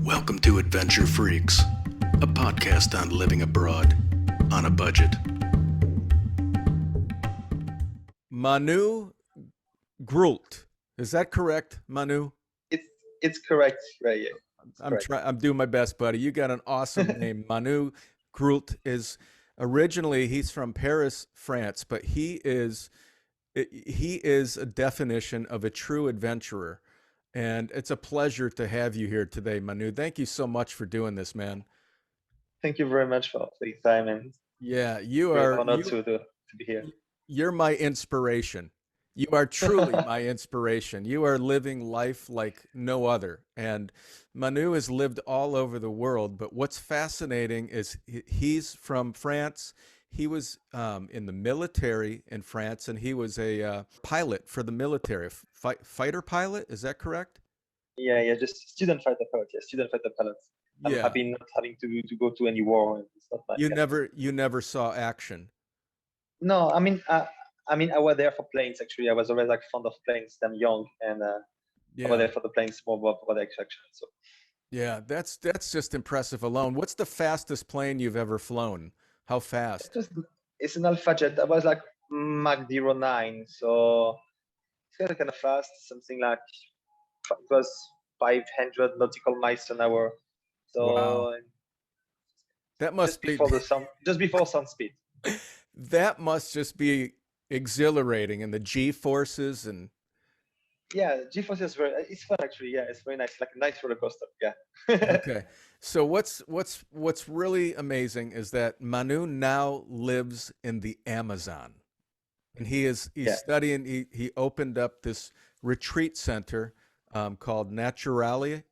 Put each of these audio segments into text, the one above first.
Welcome to Adventure Freaks, a podcast on living abroad on a budget. Manu Groult. Is that correct, Manu? It's correct, right? Yeah, it's I'm correct. trying. I'm doing my best, buddy. You got an awesome name. Manu Groult is originally he's from Paris, France, but he is a definition of a true adventurer. And it's a pleasure to have you here today, Manu. Thank you so much for doing this, man. Thank you very much for the time, and Yeah, you great are honor to be here. you're my inspiration. You are truly my inspiration. You are living life like no other. And Manu has lived all over the world. But what's fascinating is he's from France. He was in the military in France, and he was a pilot for the military, fighter pilot. Is that correct? Yeah, just student fighter pilot. Yeah, student fighter pilot. I'm Yeah. happy not having to go to any war and stuff like that. You never saw action. No, I was there for planes actually. I was always like fond of planes. I'm young, and I was there Yeah. for the planes more about product action. So Yeah, that's just impressive alone. What's the fastest plane you've ever flown? How fast? it's an Alpha jet. I was like Mach 09, so it's kind of fast. Something like it was 500 nautical miles an hour. Wow. So That must be just before sun speed. that must just be exhilarating, and the G forces and Yeah, GeForce is it's fun actually. Yeah, it's very nice, like a nice roller coaster. Yeah. okay. So what's really amazing is that Manu now lives in the Amazon, and he's Yeah. studying. He opened up this retreat center called Naturalia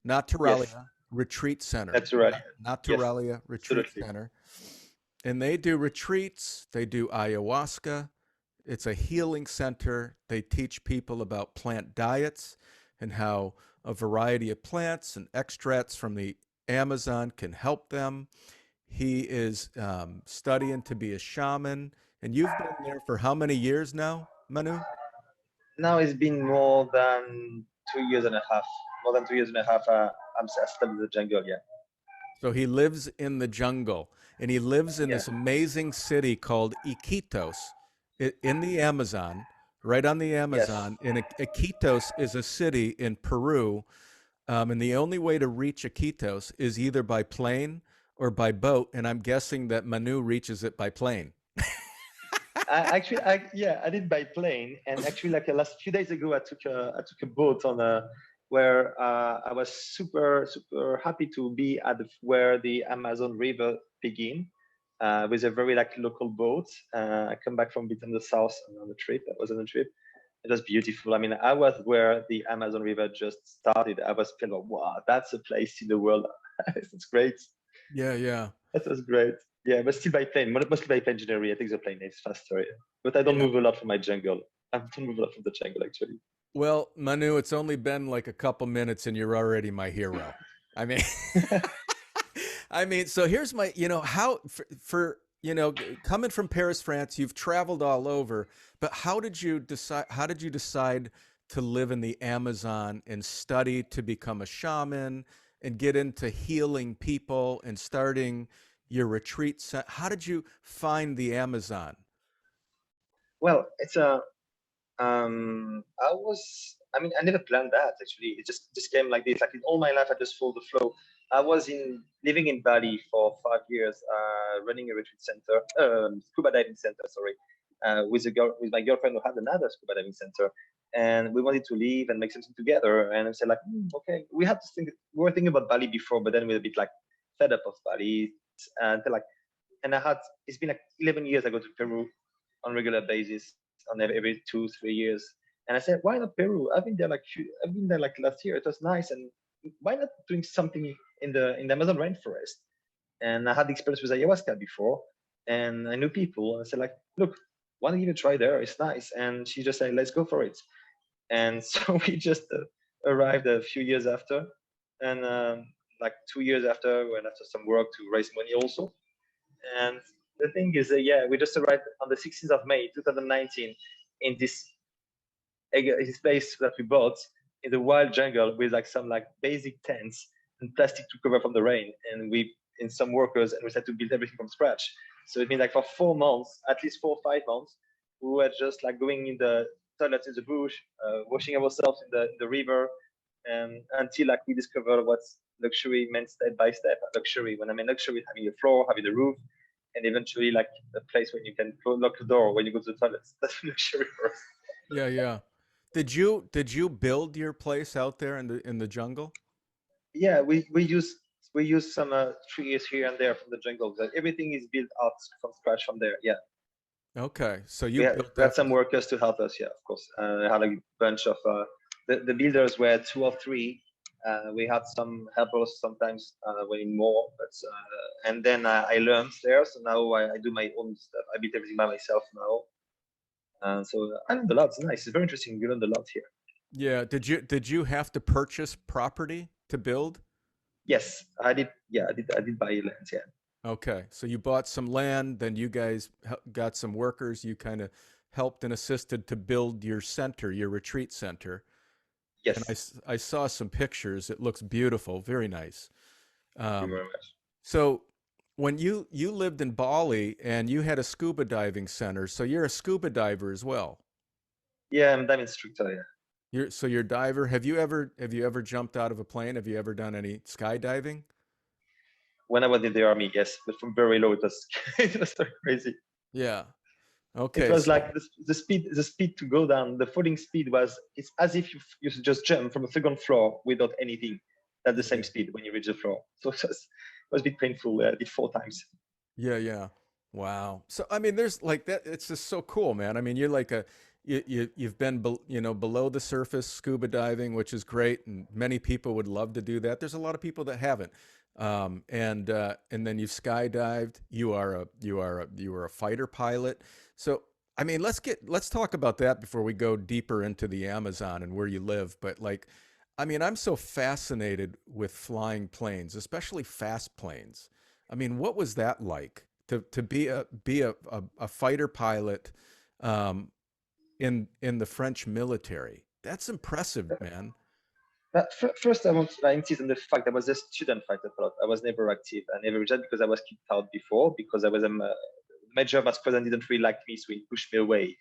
Yes, Retreat Center. that's right. Naturalia Retreat Absolutely. Center. And they do retreats, they do ayahuasca. It's a healing center. They teach people about plant diets and how a variety of plants and extracts from the Amazon can help them. He is studying to be a shaman. And you've been there for how many years now, Manu? Now it's been more than 2 years and a half. More than 2 years and a half. I'm still in the jungle. Yeah. So he lives in the jungle, and he lives in Yeah. this amazing city called Iquitos in the Amazon, right on the Yes. Amazon. And Iquitos is a city in Peru. And the only way to reach Iquitos is either by plane or by boat. And I'm guessing that Manu reaches it by plane. I did by plane, and actually, like the last few days ago, I took a boat on a where I was super happy to be at where the Amazon River begin, with a very like local boat. I come back from a bit in the south on a trip. I was on a trip. It was beautiful. I mean, I was where the Amazon River just started. I was feeling, like, wow, that's a place in the world. It's great. Yeah. That was great. Yeah, but still by plane, mostly by plane generally. I take the plane, it's faster. Yeah. But I don't Yeah. move a lot from my jungle. I don't move a lot from the jungle, actually. Well, Manu, it's only been like a couple minutes and you're already my hero. I mean, so here's my, how coming from Paris, France, you've traveled all over, but how did you decide to live in the Amazon and study to become a shaman and get into healing people and starting your retreat center? How did you find the Amazon? Well, it's a I never planned that actually. It just came like this. Like in all my life, I just followed the flow. I was living in Bali for 5 years, running a retreat center, scuba diving center. Sorry, with my girlfriend who had another scuba diving center, and we wanted to leave and make something together. And I said like, okay, we were thinking about Bali before, but then we're a bit like fed up of Bali, and like, and it's been like 11 years I go to Peru on regular basis, on every 2 3 years. And I said, why not Peru? I've been there like last year. It was nice, and why not doing something in the Amazon rainforest? And I had the experience with ayahuasca before, and I knew people. And I said, like, look, why don't you even try there? It's nice. And she just said, let's go for it. And so we just arrived a few years after, and like 2 years after, when after some work to raise money also. And the thing is, we just arrived on the 16th of May, 2019, in this place that we bought. in the wild jungle with like some like basic tents and plastic to cover from the rain, and we in some workers, and we had to build everything from scratch. So it means like for 4 months, at least 4 or 5 months, we were just like going in the toilets in the bush, washing ourselves in the river, and until like we discovered what's luxury meant step by step. Luxury, when I mean luxury, having a floor, having a roof, and eventually like a place where you can lock the door when you go to the toilets. That's luxury for us. Yeah, yeah. Did you build your place out there in the jungle? Yeah, we use some trees here and there from the jungle. But everything is built out from scratch from there. Yeah, Okay, so you built we had that. some workers to help us. Yeah, of course. I had a bunch of the builders were 2 or 3. We had some helpers sometimes way more, but and then I learned there. So now I do my own stuff. I build everything by myself now. So I learned a lot. It's nice. It's very interesting. You learned a lot here. Yeah, did you have to purchase property to build? Yes, I did. Yeah, I did buy land. Yeah. Okay, so you bought some land, then you guys got some workers, you kind of helped and assisted to build your center, your retreat center. And Yes. I saw some pictures. It looks beautiful, very nice. Thank you Um, very much. so when you lived in Bali and you had a scuba diving center, so you're a scuba diver as well. Yeah, I'm dive instructor. Yeah. You're a diver. Have you ever jumped out of a plane? Have you ever done any skydiving? When I was in the army, yes, but from very low, it was it was so crazy. Yeah. It Okay. was So like the speed to go down, the falling speed was it's as if you just jump from a second floor without anything at the same yeah. speed when you reach the floor. So it was a bit painful. I did 4 times. Yeah, yeah. Wow. So I mean, there's like that. It's just so cool, man. I mean, you're like you've been below the surface scuba diving, which is great, and many people would love to do that. There's a lot of people that haven't. And then you've skydived. You are a fighter pilot. So I mean, let's talk about that before we go deeper into the Amazon and where you live. But like, I mean, I'm so fascinated with flying planes, especially fast planes. I mean, what was that like to be a fighter pilot um, in the French military? That's impressive, man. But first, I want to insist on the fact I was a student fighter pilot. I was never active. I never just because I was kicked out before because I was a major vice president didn't really like me, so he pushed me away.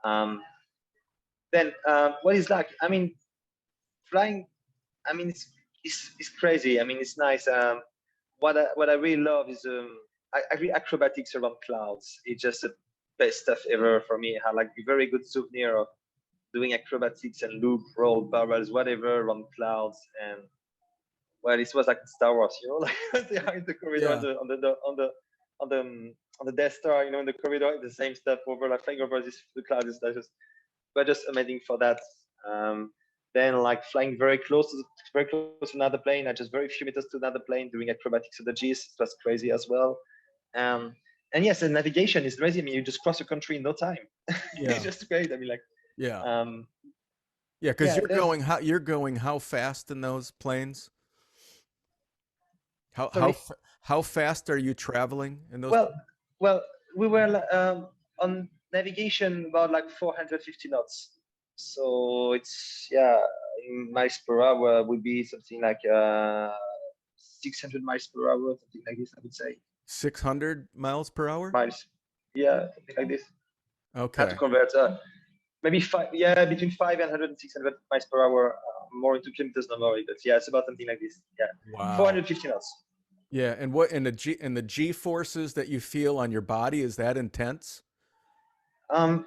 Um, then what is like? I mean, flying. I mean, it's crazy. I mean, it's nice. What I really love is I really acrobatics around clouds. It's just the best stuff ever for me. I had like a very good souvenir of doing acrobatics and loop, roll, barrels, whatever around clouds. And well, it was like Star Wars, like they are in the corridor Yeah. on the Death Star, in the corridor, the same stuff over like flying over the clouds. But just amazing for that. Um, then like flying very close to another plane, just very few meters to another plane, doing acrobatics at the G's. It was crazy as well. Um, and yes, the navigation is crazy. I mean, you just cross the country in no time. It's Yeah. just great. I mean, like, Yeah. um, Yeah, because yeah. you're going how fast in those planes? How how Sorry. f- how fast are you traveling in those Well, planes? well, we were on navigation about like 450 knots. So it's in miles per hour would be something like 600 miles per hour, something like this. I would say 600 miles per hour? miles. Yeah, something like this. I had to Okay. convert maybe five. Yeah, between 500 and 600 miles per hour. More into kilometers normally, but yeah, it's about something like this. Yeah, Wow. 450 knots. Yeah, and what and the G forces that you feel on your body, is that intense?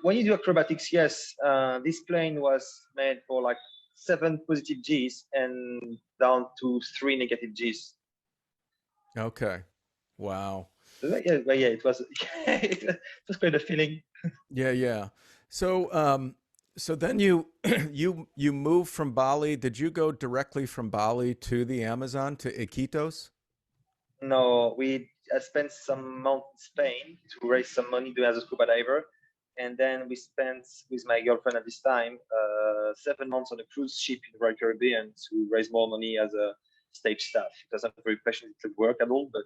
When you do acrobatics, yes, this plane was made for like 7 positive Gs and down to 3 negative Gs. Okay. Wow. But yeah, it was it was quite a feeling. Yeah, yeah. So then you you moved from Bali. Did you go directly from Bali to the Amazon to Iquitos? No, we spent some months in Spain to raise some money to as a scuba diver, and then we spent with my girlfriend at this time 7 months on a cruise ship in the Royal Caribbean to raise more money as a stage staff. It was not very passionate work at all, but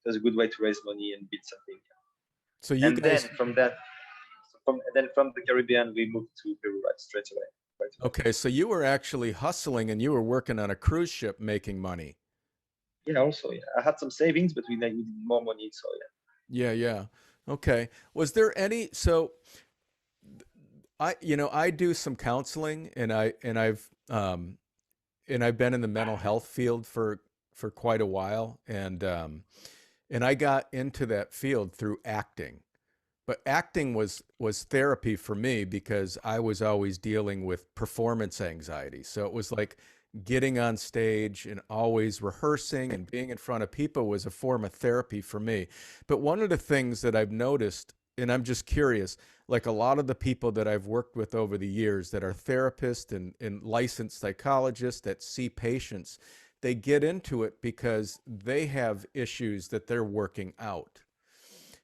it was a good way to raise money and build something. So you And then guys from the Caribbean, we moved to Peru right straight away, quite a lot. Okay, so you were actually hustling and you were working on a cruise ship making money. Yeah, also, yeah. I had some savings, but we needed more money, so yeah. Yeah, yeah. Okay. Was there any, so I do some counseling and I've been in the mental health field for quite a while, and I got into that field through acting. But acting was therapy for me because I was always dealing with performance anxiety. So it was like getting on stage and always rehearsing and being in front of people was a form of therapy for me. But one of the things that I've noticed, and I'm just curious, like a lot of the people that I've worked with over the years that are therapists and licensed psychologists that see patients, they get into it because they have issues that they're working out.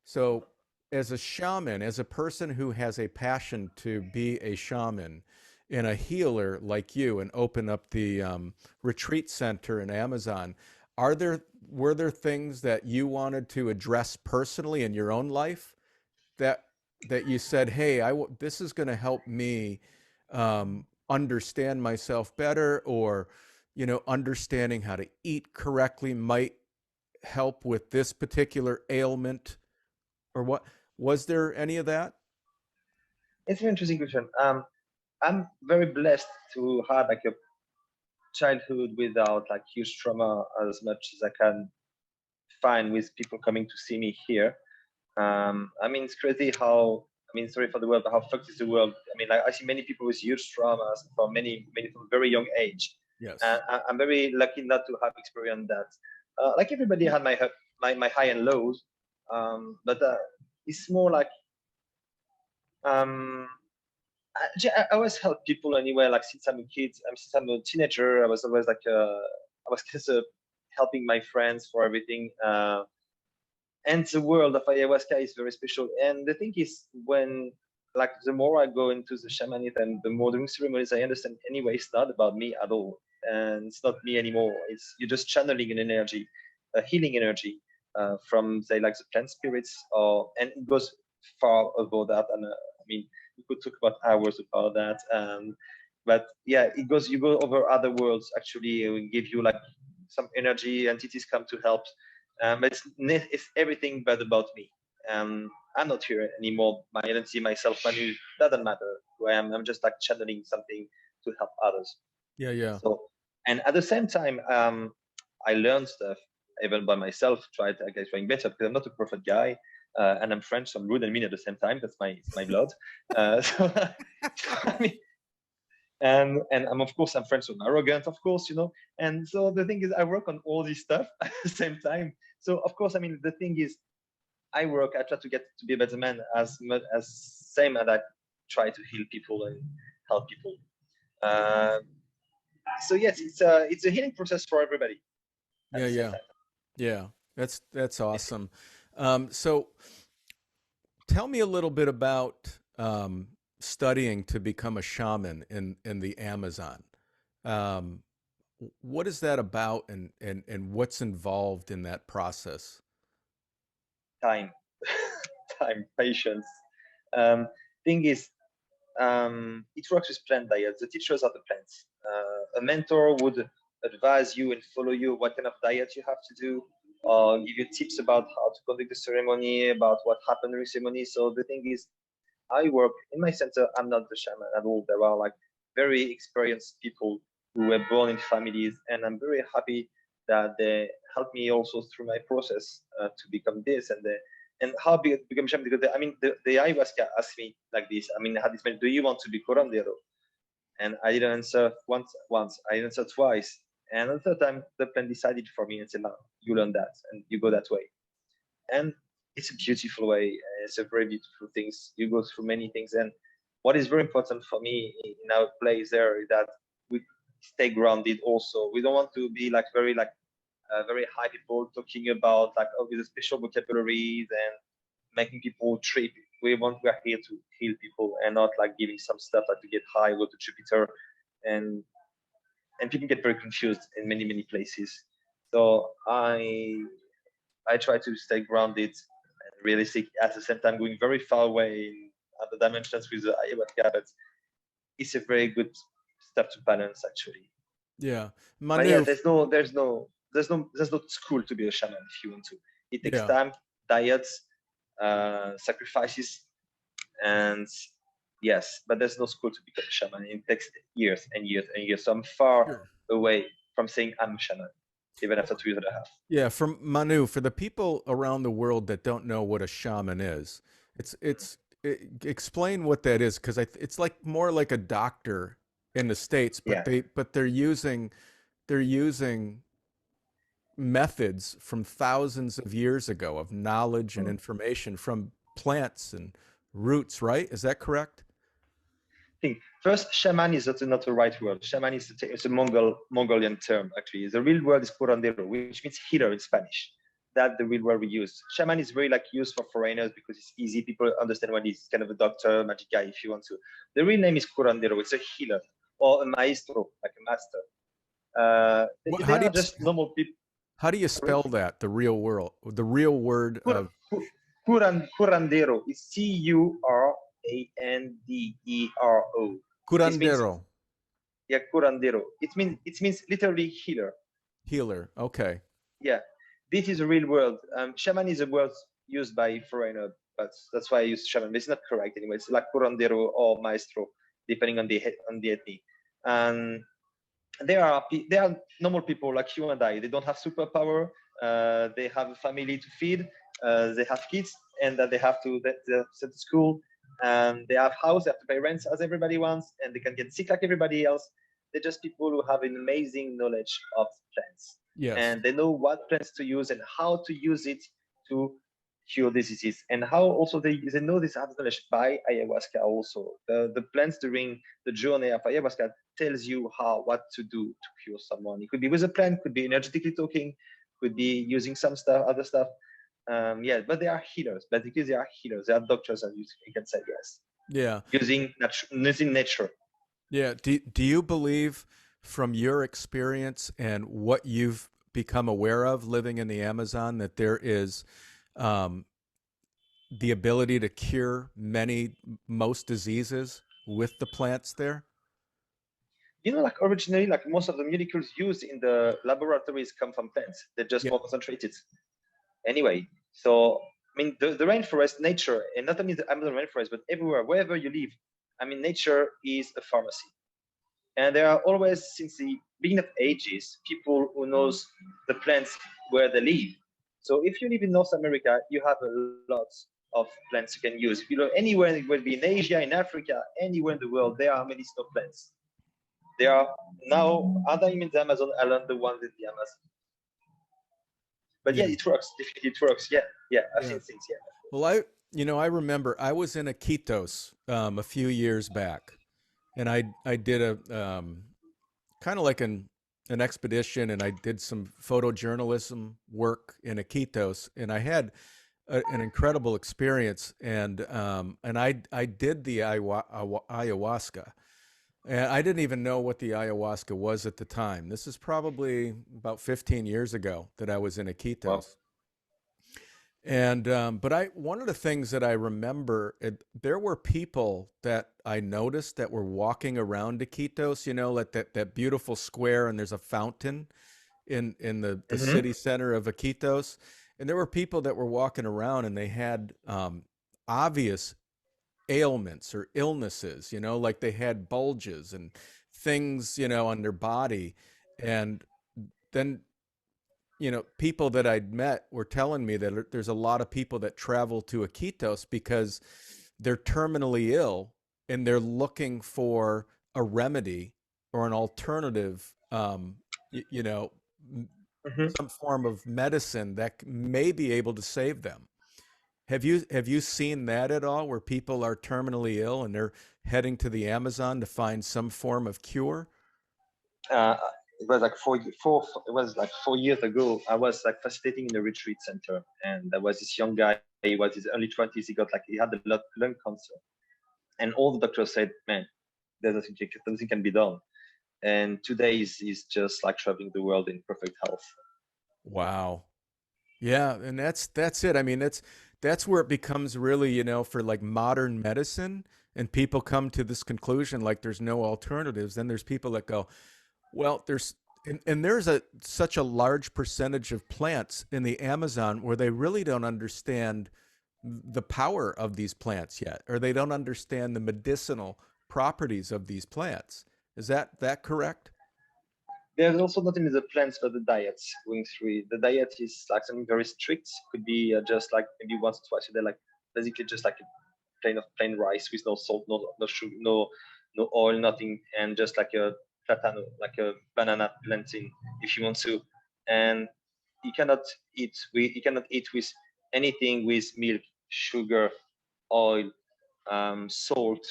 So, as a shaman, as a person who has a passion to be a shaman and a healer like you and open up the retreat center in Amazon, were there things that you wanted to address personally in your own life that you said, "Hey, this is going to help me understand myself better," or understanding how to eat correctly might help with this particular ailment, or what? Was there any of that? It's an interesting question. I'm very blessed to have like a childhood without like huge trauma as much as I can find with people coming to see me here. I mean, it's crazy how, I mean, sorry for the word, but how fucked is the world? I mean, like, I see many people with huge traumas from many from a very young age. And Yes. I'm very lucky not to have experienced that. Like everybody had my high and lows, but it's more like um, I always help people anyway. Like since I'm a kid, since I'm a teenager, I was always like I was just helping my friends for everything. And the world of ayahuasca is very special. And the thing is, when like the more I go into the shamanism and the more doing ceremonies, I understand anyway it's not about me at all, and it's not me anymore. It's you're just channeling an energy, a healing energy from say like the plant spirits, or and it goes far above that. And I mean, we could talk about hours about that. But yeah, it goes. You go over other worlds. Actually, it will give you like some energy. Entities come to help, but it's everything but about me. I'm not here anymore. My identity, myself, Manu, doesn't matter who I am. I'm just like channeling something to help others. Yeah, yeah. So, and at the same time, I learned stuff even by myself. Tried getting better because I'm not a perfect guy, and I'm French, so I'm rude and mean at the same time. That's my blood. So I mean, and I'm of course I'm French, so I'm arrogant, of course, you know. And so the thing is, I work on all this stuff at the same time. So of course, I mean, the thing is, I try to get to be a better man as much as same as I try to heal people and help people. Uh, so yes, it's a healing process for everybody at Yeah, the same yeah. time. Yeah. That's awesome. So tell me a little bit about studying to become a shaman in the Amazon. Um, what is that about, and what's involved in that process? Time, time, patience. Thing is, it works with plant diet. The teachers are the plants. A mentor would advise you and follow you what kind of diet you have to do, or give you tips about how to conduct the ceremony, about what happened during ceremony. So the thing is, I work in my center. I'm not the shaman at all. There are like very experienced people who were born in families, and I'm very happy that they helped me also through my process to become this and how become shaman. Because I mean, the ayahuasca asked me like this. I mean, I had this do you want to be curandero? And I didn't answer once. I answered twice. And the third time, the plan decided for me and said, no, you learn that and you go that way. And it's a beautiful way. It's a very beautiful thing. You go through many things. And what is very important for me in our place there is that we stay grounded also. We don't want to be like very high people talking about like, oh, with a special vocabularies and making people trip. We are here to heal people and not like giving some stuff like to get high, go to Jupiter, and people get very confused in many places. So I try to stay grounded and realistic at the same time, going very far away in other dimensions with the ayahuasca. But it's a very good stuff to balance actually. Yeah. But yeah, Manu. there's no school to be a shaman if you want to. It takes Yeah. time, diets, sacrifices, and yes, but there's no school to become a shaman. It takes years and years and years. So I'm far Sure. away from saying I'm a shaman, even after 2 years and a half. Yeah, from Manu, for the people around the world that don't know what a shaman is, explain what that is, because it's like more like a doctor in the States, but Yeah. they're using methods from thousands of years ago of knowledge and Mm. information from plants and roots, right? Is that correct? Think first, shaman is not the right word. Shaman is it's a Mongolian term actually. The real word is curandero, which means healer in Spanish. That's the real word we use. Shaman is very like used for foreigners because it's easy. People understand what it is. Kind of a doctor, magic guy, if you want to. The real name is curandero. It's a healer or a maestro, like a master. They How do are you just normal people. how do you Sorry? spell that? The real word Cur, of curandero is Curandero. This means curandero, yeah, curandero. It means literally healer. healer. Okay. Yeah, this is a real word. Shaman is a word used by foreigner, but that's why I use shaman. But it's not correct anyway. It's like curandero or maestro, depending on the ethnic. And they are normal people like you and I. They don't have superpower. They have a family to feed. They have kids, and that they have to set to school. And they have house. They have to pay rent as everybody wants, and they can get sick like everybody else. They're just people who have an amazing knowledge of plants, Yes. and they know what plants to use and how to use it to cure diseases, and how also they know this have knowledge by ayahuasca. Also, the plants during the journey of ayahuasca tells you what to do to cure someone. It could be with a plant, could be energetically talking, could be using some stuff, other stuff. Yeah, but they are healers. But because they are healers, they are doctors, as you can say, yes. Yeah. Using nature. Yeah. Do you believe from your experience and what you've become aware of living in the Amazon that there is um, the ability to cure most diseases with the plants there? Like originally, like most of the molecules used in the laboratories come from plants. They're just Yeah. more concentrated. Anyway, so I mean, the rainforest, nature, and not only the Amazon rainforest, but everywhere, wherever you live, I mean, nature is a pharmacy. And there are always, since the beginning of ages, people who knows the plants where they live. So if you live in North America, you have a lot of plants you can use. If you look anywhere, it would be in Asia, in Africa, anywhere in the world, there are medicinal plants. There are now other in the Amazon island, the ones in the Amazon. But yeah, Yeah. it works. Definitely, it works. Yeah, yeah. I've Yeah. seen things. Yeah. Well, I remember I was in Iquitos a few years back, and I did a kind of like an expedition, and I did some photojournalism work in Iquitos, and I had an incredible experience, and I did the ayahuasca, and I didn't even know what the ayahuasca was at the time. This is probably about 15 years ago that I was in Wow. Iquitos. And but one of the things that I remember, there were people that I noticed that were walking around Iquitos, like that beautiful square, and there's a fountain in the Mm-hmm. city center of Iquitos, and there were people that were walking around, and they had obvious ailments or illnesses, like they had bulges and things, on their body, and then people that I'd met were telling me that there's a lot of people that travel to Iquitos because they're terminally ill and they're looking for a remedy or an alternative, you know, Mm-hmm. some form of medicine that may be able to save them. Have you seen that at all, where people are terminally ill and they're heading to the Amazon to find some form of cure? Uh, it was like it was like 4 years ago. I was like facilitating in a retreat center, and there was this young guy. He was his early 20s. He had a lung cancer, and all the doctors said, "Man, there's nothing can be done." And today he's just like traveling the world in perfect health. Wow. Yeah, and that's it. I mean, that's where it becomes really, for like modern medicine, and people come to this conclusion like there's no alternatives, then there's people that go, well, and there's such a large percentage of plants in the Amazon where they really don't understand the power of these plants yet, or they don't understand the medicinal properties of these plants. Is that correct? There's also not only the plants, but the diets going through it. The diet is like something very strict. Could be just like maybe once or twice a day, like basically just like a plain rice with no salt, no sugar, no oil, nothing, and just like a platano, like a banana plantain, if you want to. And you cannot eat with anything with milk, sugar, oil, salt,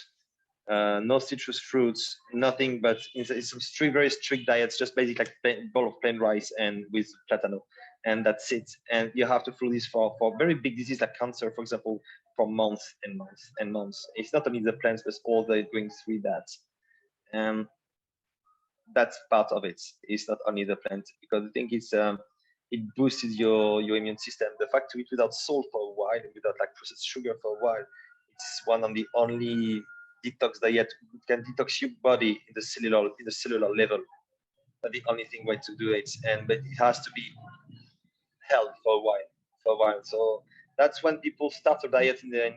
no citrus fruits, nothing. But it's some very strict diets, just basically like bowl of plain rice and with platano, and that's it. And you have to follow this for very big disease like cancer, for example, for months and months and months. It's not only the plants, but all the going through that. And that's part of it. It's not only the plant, because I think it boosts your immune system. The fact to eat without salt for a while, without like processed sugar for a while, it's one of the only detox diet can detox your body in the cellular level. That's the only thing way to do it, but it has to be held for a while. So that's when people start a diet in the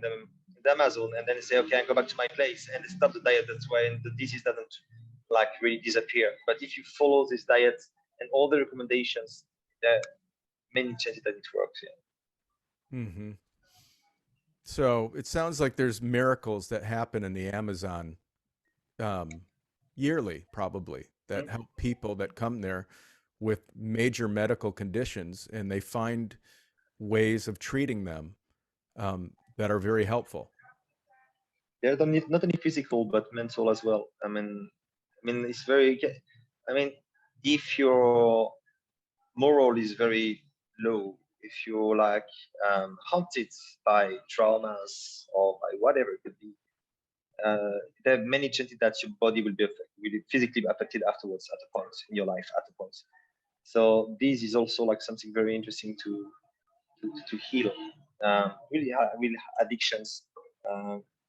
Amazon, and then they say, okay, I go back to my place, and they stop the diet. That's why the disease doesn't like really disappear. But if you follow this diet and all the recommendations, there are many chances that it works. Yeah. Mm-hmm. So it sounds like there's miracles that happen in the Amazon yearly, probably, that help people that come there with major medical conditions, and they find ways of treating them that are very helpful. They're not only physical but mental as well. I mean, it's very. I mean, if your moral is very low, if you're like haunted by traumas or by whatever it could be, there are many chances that your body will be physically affected afterwards at a point in your life, at a point. So this is also like something very interesting to heal. Really addictions,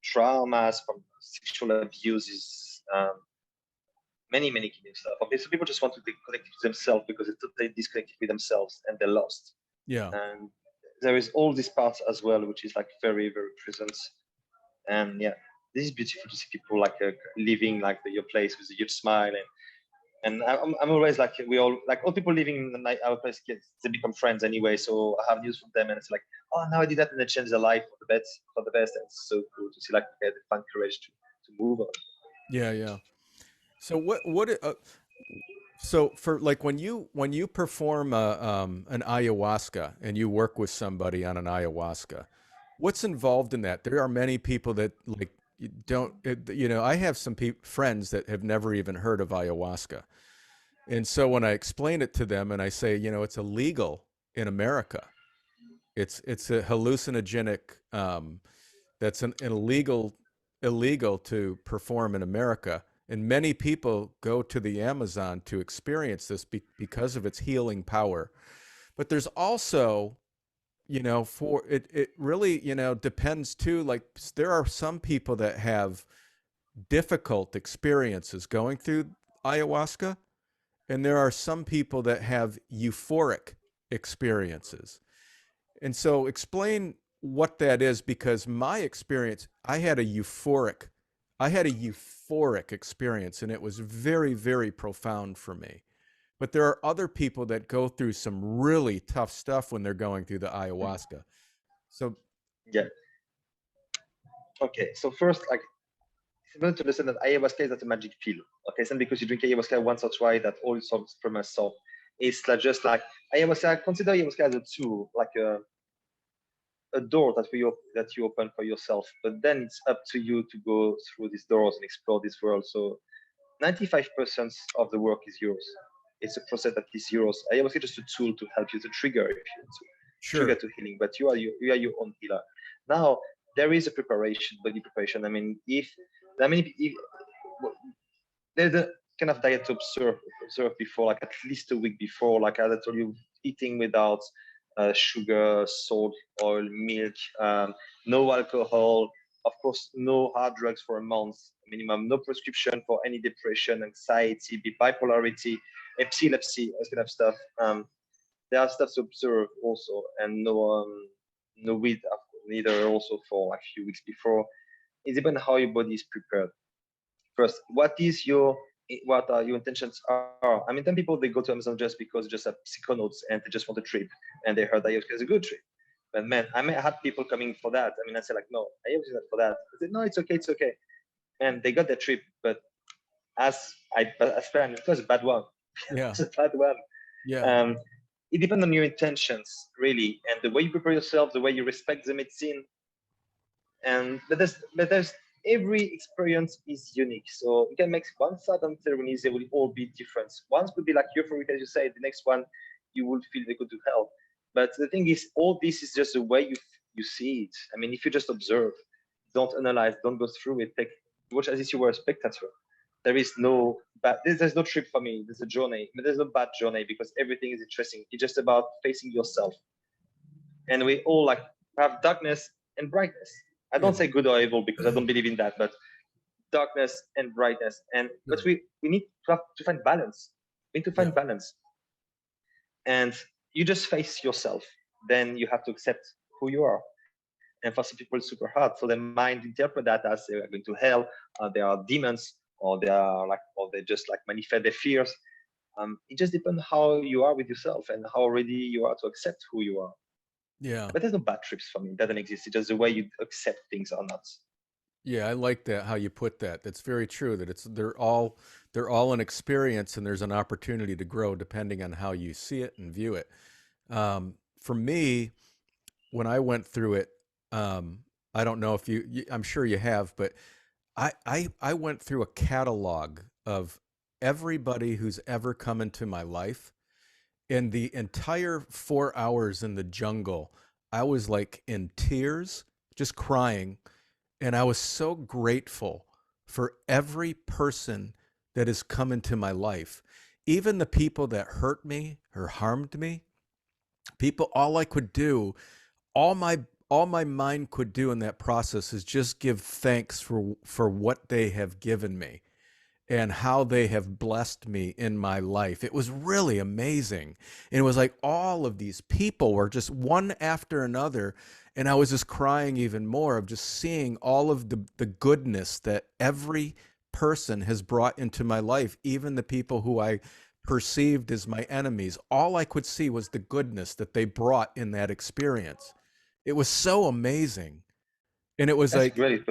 traumas from sexual abuses, many kind of stuff. Okay, so people just want to be connected to themselves because they're totally disconnected with themselves and they're lost. Yeah. And there is all these parts as well, which is like very present. And yeah, this is beautiful to see people like living like your place with a huge smile. And I'm always like, we all like all people living in our place, they become friends anyway. So I have news from them, and it's like, oh, now I did that, and they change their life for the best. And it's so cool to see like they find courage to move on. Yeah. So so for like when you perform an ayahuasca and you work with somebody on an ayahuasca, what's involved in that? There are many people that like don't, I have some friends that have never even heard of ayahuasca. And so when I explain it to them and I say, it's illegal in America, it's a hallucinogenic, that's an illegal to perform in America. And many people go to the Amazon to experience this because of its healing power. But there's also, for it really, depends too. Like there are some people that have difficult experiences going through ayahuasca, and there are some people that have euphoric experiences. And so explain what that is, because my experience, I had a euphoric experience, and it was very, very profound for me. But there are other people that go through some really tough stuff when they're going through the ayahuasca. So yeah. Okay, so first, like, it's important to understand that ayahuasca is not a magic pill. Okay, it's not because you drink ayahuasca once or twice that all solves problems solved. It's like just like ayahuasca. Consider ayahuasca as a tool, like a door that you open for yourself. But then it's up to you to go through these doors and explore this world. So 95% of the work is yours. It's a process that is yours. Ayahuasca is just a tool to help you to trigger if you want to. sure. Trigger to healing, but you are your own healer. Now there is a body preparation. I mean, there's a kind of diet to observe before, like at least a week before, like as I told you, eating without sugar, salt, oil, milk, no alcohol, Of course, no hard drugs for a month, minimum, no prescription for any depression, anxiety, bipolarity, epilepsy, this kind of stuff. There are stuff to observe also, and no weed, neither also for like a few weeks before. It depends how your body is prepared. First, what are your intentions are. I mean, some people they go to Amazon just because just have psychonauts and they just want a trip and they heard ayahuasca is a good trip. But man, I mean, I had people coming for that. I mean, I said like, no, ayahuasca is not for that. I said, no, it's okay. And they got their trip, but as planned, it was a bad one. Yeah. It's a bad one. Yeah. It depends on your intentions, really, and the way you prepare yourself, the way you respect the medicine. And but there's every experience is unique. So you can make one certain ceremonies, they will all be different. One could be like euphoric, as you say. The next one, you will feel they go to hell. But the thing is, all this is just the way you see it. I mean, if you just observe, don't analyze, don't go through it, watch as if you were a spectator. There is no bad. There's no trip for me. There's a journey, but there's no bad journey because everything is interesting. It's just about facing yourself, and we all like have darkness and brightness. I don't say good or evil because I don't believe in that, but darkness and brightness. But we need to find balance. We need to find balance, and you just face yourself. Then you have to accept who you are. And for some people, it's super hard. So their mind interpret that as they are going to hell, they are demons, or they just like manifest their fears. It just depends how you are with yourself and how ready you are to accept who you are. Yeah. But there's no bad trips for me. It doesn't exist. It's just the way you accept things or not. Yeah, I like that how you put that. That's very true that they're all an experience and there's an opportunity to grow depending on how you see it and view it. For me, when I went through it, I don't know if I'm sure you have, but I went through a catalog of everybody who's ever come into my life. In the entire 4 hours in the jungle, I was like in tears, just crying. And I was so grateful for every person that has come into my life. Even the people that hurt me or harmed me, all I could do, all my mind could do in that process is just give thanks for what they have given me and how they have blessed me in my life. It was really amazing. And it was like all of these people were just one after another. And I was just crying even more of just seeing all of the goodness that every person has brought into my life, even the people who I perceived as my enemies. All I could see was the goodness that they brought in that experience. It was so amazing. And it was That's like, great.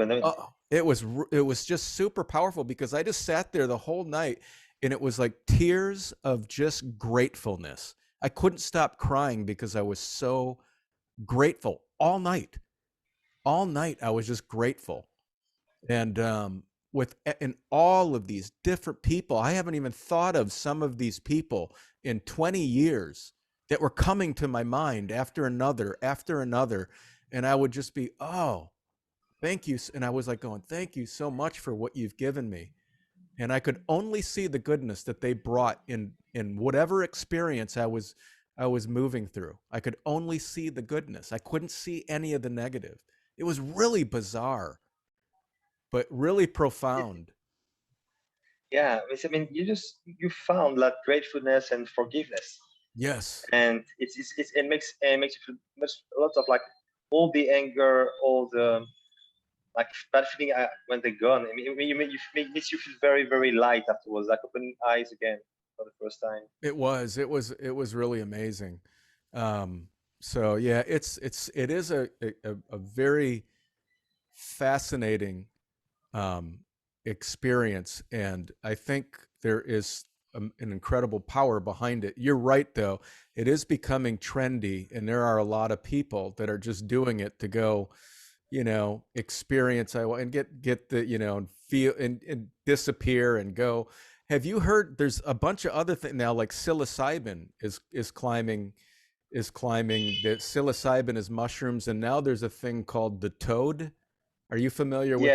it was just super powerful because I just sat there the whole night and it was like tears of just gratefulness. I couldn't stop crying because I was so grateful all night. All night I was just grateful. And in all of these different people, I haven't even thought of some of these people in 20 years that were coming to my mind after another, and I would just be, oh, thank you. And I was like going, thank you so much for what you've given me. And I could only see the goodness that they brought in whatever experience I was moving through. I could only see the goodness. I couldn't see any of the negative. It was really bizarre, but really profound. Yeah, I mean, you found like gratefulness and forgiveness, Yes. and it makes you feel a lot of like all the anger, all the like bad feeling when they're gone. I mean, makes you feel very, very light afterwards, like opening eyes again for the first time. It was really amazing. So yeah, it is a very fascinating experience, and I think there is an incredible power behind it. You're right, though; it is becoming trendy, and there are a lot of people that are just doing it to go, experience and get the and feel and disappear and go. Have you heard? There's a bunch of other things now, like psilocybin is climbing. The psilocybin is mushrooms, and now there's a thing called the toad. Are you familiar with the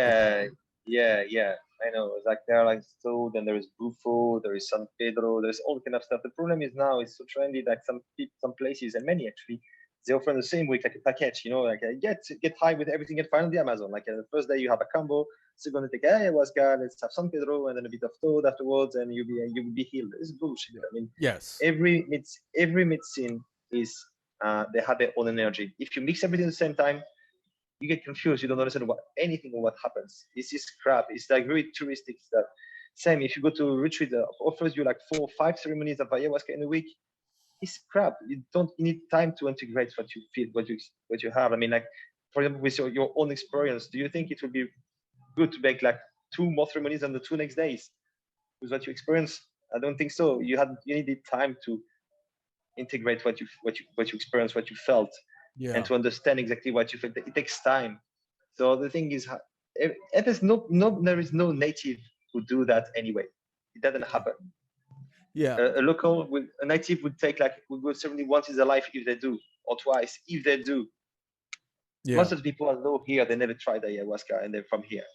Yeah, toad? yeah. I know. It's like there are like Toad, and there is Bufo, there is San Pedro, there's all kind of stuff. The problem is now it's so trendy that some places and many actually they offer the same week like a package, like get high with everything and find on the Amazon. Like the first day you have a combo, second day take ayahuasca, let's have San Pedro, and then a bit of toad afterwards, and you will be healed. It's bullshit. I mean, Yes. every medicine is they have their own energy. If you mix everything at the same time, you get confused. You don't understand anything of what happens. This is crap. It's like very touristic stuff. Same if you go to a retreat that offers you like 4 or 5 ceremonies of ayahuasca in a week, it's crap. You need time to integrate what you feel, what you have. I mean, like for example, with your own experience, do you think it would be good to make like 2 more ceremonies on the 2 next days with what you experience? I don't think so. You needed time to integrate what you experienced, what you felt, and to understand exactly what you felt. It takes time. So the thing is, there is no native who do that anyway. It doesn't happen. Yeah. A native would go certainly once in their life if they do, or twice if they do. Yeah. Most of the people I know here, they never tried ayahuasca, and they're from here.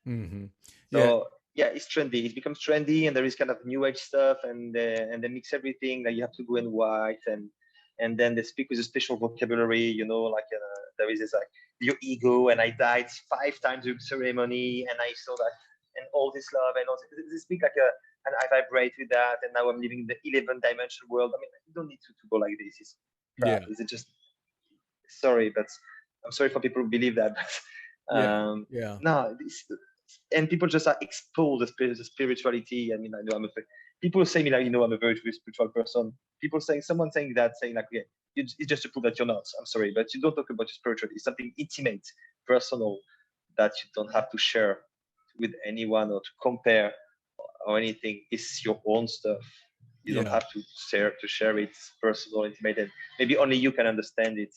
Mm-hmm. So yeah, it's trendy. It becomes trendy, and there is kind of new age stuff, and they mix everything. Like you have to go in white, and then they speak with a special vocabulary. There is this like your ego, and I died 5 times during ceremony, and I saw that, and all this love, and also they speak like and I vibrate with that, and now I'm living in the 11th dimension world. I mean, you don't need to go like this. It's crap. Yeah. Is it just? Sorry, but I'm sorry for people who believe that. No, and people just are exposed to spirituality. I mean, I know people say me like, I'm a very spiritual person. Someone saying like, okay, it's just to prove that you're not. I'm sorry, but you don't talk about your spirituality. It's something intimate, personal, that you don't have to share with anyone or to compare or anything. It's your own stuff. You don't have to share it. It's personal, intimate, and maybe only you can understand it.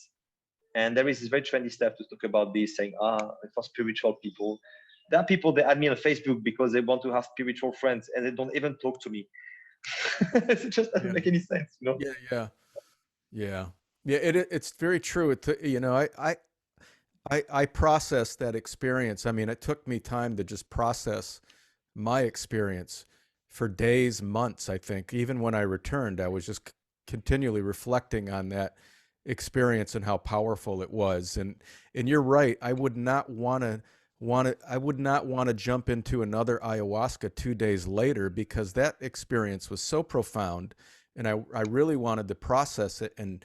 And there is this very trendy stuff to talk about this, saying, for spiritual people. There are people that add me on Facebook because they want to have spiritual friends, and they don't even talk to me. It just doesn't make any sense, Yeah. It's very true. I processed that experience. I mean, it took me time to just process my experience for days, months. I think even when I returned, I was just continually reflecting on that experience and how powerful it was. And you're right. I would not want to jump into another ayahuasca 2 days later, because that experience was so profound, and I really wanted to process it and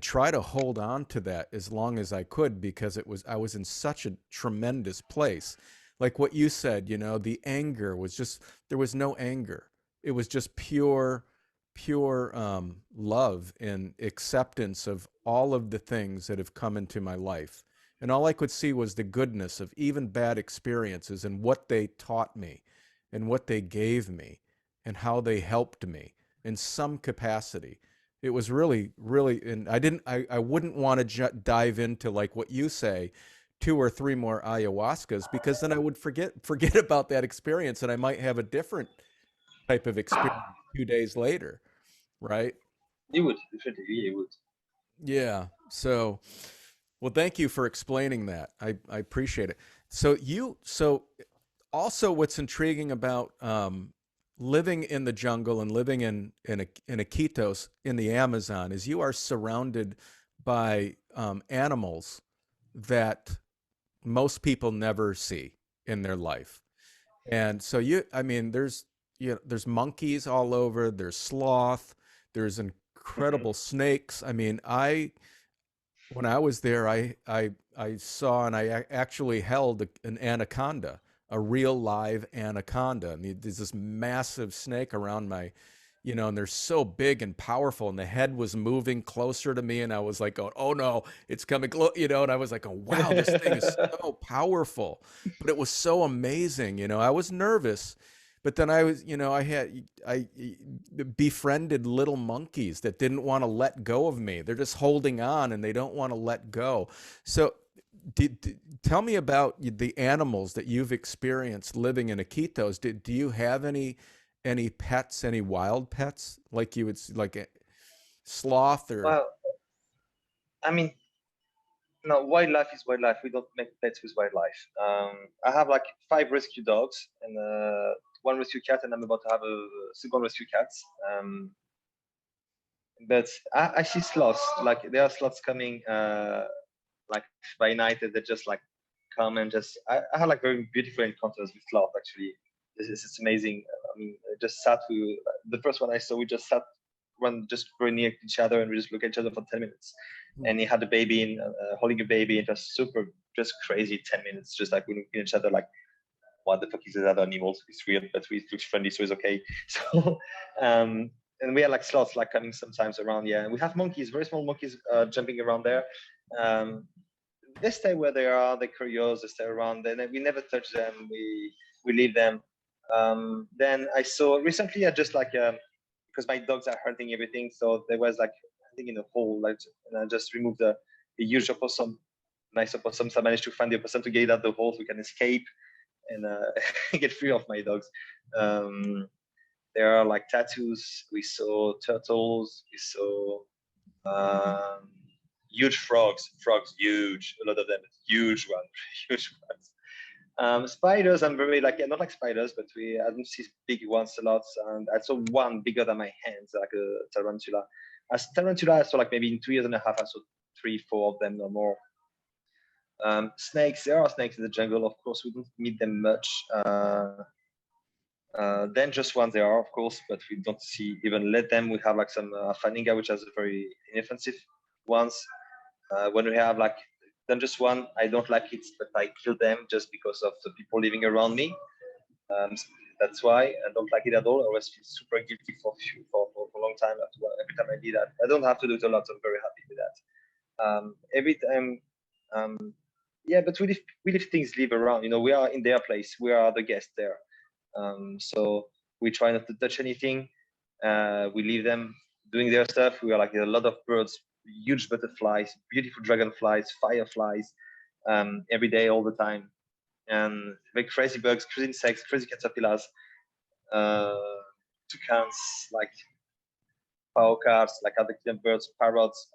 try to hold on to that as long as I could, because I was in such a tremendous place. Like what you said, the anger was just, there was no anger. It was just pure love and acceptance of all of the things that have come into my life. And all I could see was the goodness of even bad experiences and what they taught me and what they gave me and how they helped me in some capacity. It was really, really, and I wouldn't want to dive into, like what you say, 2 or 3 more ayahuascas, because then I would forget about that experience, and I might have a different type of experience 2 days later, right? You would, definitely, you would. Yeah. So, well, thank you for explaining that. I appreciate it. So also what's intriguing about living in the jungle and living in iquitos in the Amazon is you are surrounded by animals that most people never see in their life. And so there's monkeys all over, there's sloth, there's incredible snakes. I mean, when I was there, I saw, and I actually held an anaconda, a real live anaconda. And there's this massive snake around and they're so big and powerful, and the head was moving closer to me, and I was like, oh no, it's coming close, and I was like, oh wow, this thing is so powerful, but it was so amazing. I was nervous, but then I befriended little monkeys that didn't want to let go of me. They're just holding on, and they don't want to let go. So tell me about the animals that you've experienced living in Iquitos. Do you have any pets, any wild pets, like you would like a sloth or? Well, I mean, no, wildlife is wildlife. We don't make pets with wildlife. I have like 5 rescue dogs and 1 rescue cat, and I'm about to have a second rescue cat. But I see sloths. Like there are sloths coming like by night, and they just like come and just. I had like very beautiful encounters with sloth. Actually, it's amazing. I mean, I just sat. The first one I saw, we just sat one just very near each other, and we just look at each other for 10 minutes. And he had a baby in holding a baby, and just super, just crazy 10 minutes, just like we look at each other like, what the fuck is that animals? It's weird, but we looks friendly, so it's okay. So, and we have like sloths like coming sometimes around. Yeah, and we have monkeys, very small monkeys, jumping around there. Um, they stay where they are. They're curious. They stay around. Then we never touch them. We leave them. Then I saw recently. I just like because my dogs are hunting everything. So there was like I think in a hole, like, and I just removed the huge opossum, nice opossum. So I managed to find the opossum to get out the hole so we can escape and get free of my dogs. There are like tattoos. We saw turtles. We saw huge frogs. Frogs, huge. A lot of them, huge ones, huge ones. Spiders, I'm very like, yeah, not like spiders, but I don't see big ones a lot. And I saw one bigger than my hands, like a tarantula. As tarantula, I saw like maybe in 2 years and a half, I saw 3, 4 of them or more. Snakes, there are snakes in the jungle. Of course, we don't meet them much. Dangerous ones there are, of course, but we don't see even let them. We have like some faninga, which has a very inoffensive ones. When we have like dangerous one, I don't like it, but I kill them just because of the people living around me. That's why I don't like it at all. I always feel super guilty for a long time. Every time I do that, I don't have to do it a lot. So I'm very happy with that. Every time, yeah, but we leave things live around. You know, we are in their place. We are the guests there. So we try not to touch anything. We leave them doing their stuff. We are like a lot of birds, huge butterflies, beautiful dragonflies, fireflies, every day, all the time. And like crazy bugs, crazy insects, crazy caterpillars, toucans, like paucars, like other birds, parrots.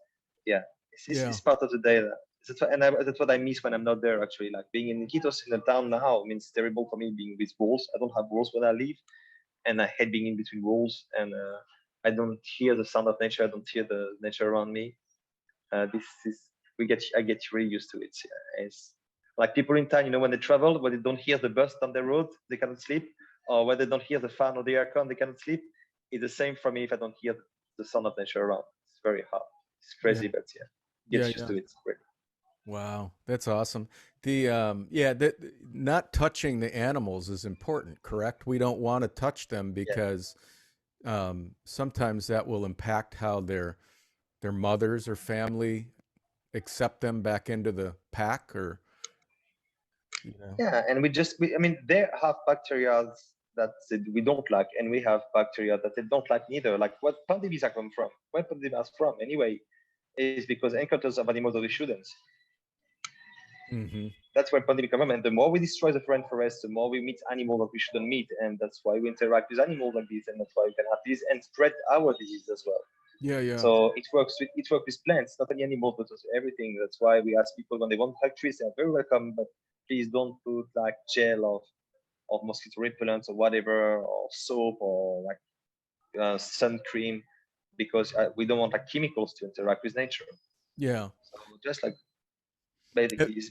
Yeah, it's part of the day. That's what I miss when I'm not there. Actually, like being in Iquitos in the town now means terrible for me being with wolves. I don't have wolves when I leave, and I hate being in between wolves. And I don't hear the sound of nature. I don't hear the nature around me. This is I get really used to it. It's like people in town, you know, when they travel, when they don't hear the bus on the road, they cannot sleep, or when they don't hear the fan or the aircon, they cannot sleep. It's the same for me if I don't hear the sound of nature around. It's very hard. It's crazy, but yeah, get used to it. Great. Wow, that's awesome. That not touching the animals is important, correct? We don't want to touch them because sometimes that will impact how their mothers or family accept them back into the pack, or Yeah, and I mean, they have bacteria that we don't like, and we have bacteria that they don't like neither. Like what pandemics are come from? Where pandemics from anyway? Is because encounters of animals that we shouldn't. Mm-hmm. That's where pandemic come from. And the more we destroy the rainforest, the more we meet animals that we shouldn't meet, and that's why we interact with animals like this, and that's why we can have this and spread our disease as well. Yeah. So it works with plants, not only animals, but also everything. That's why we ask people when they want to hug trees, they are very welcome, but please don't put like gel of mosquito repellent or whatever, or soap, or like sun cream, because we don't want like chemicals to interact with nature. Yeah. So just like basically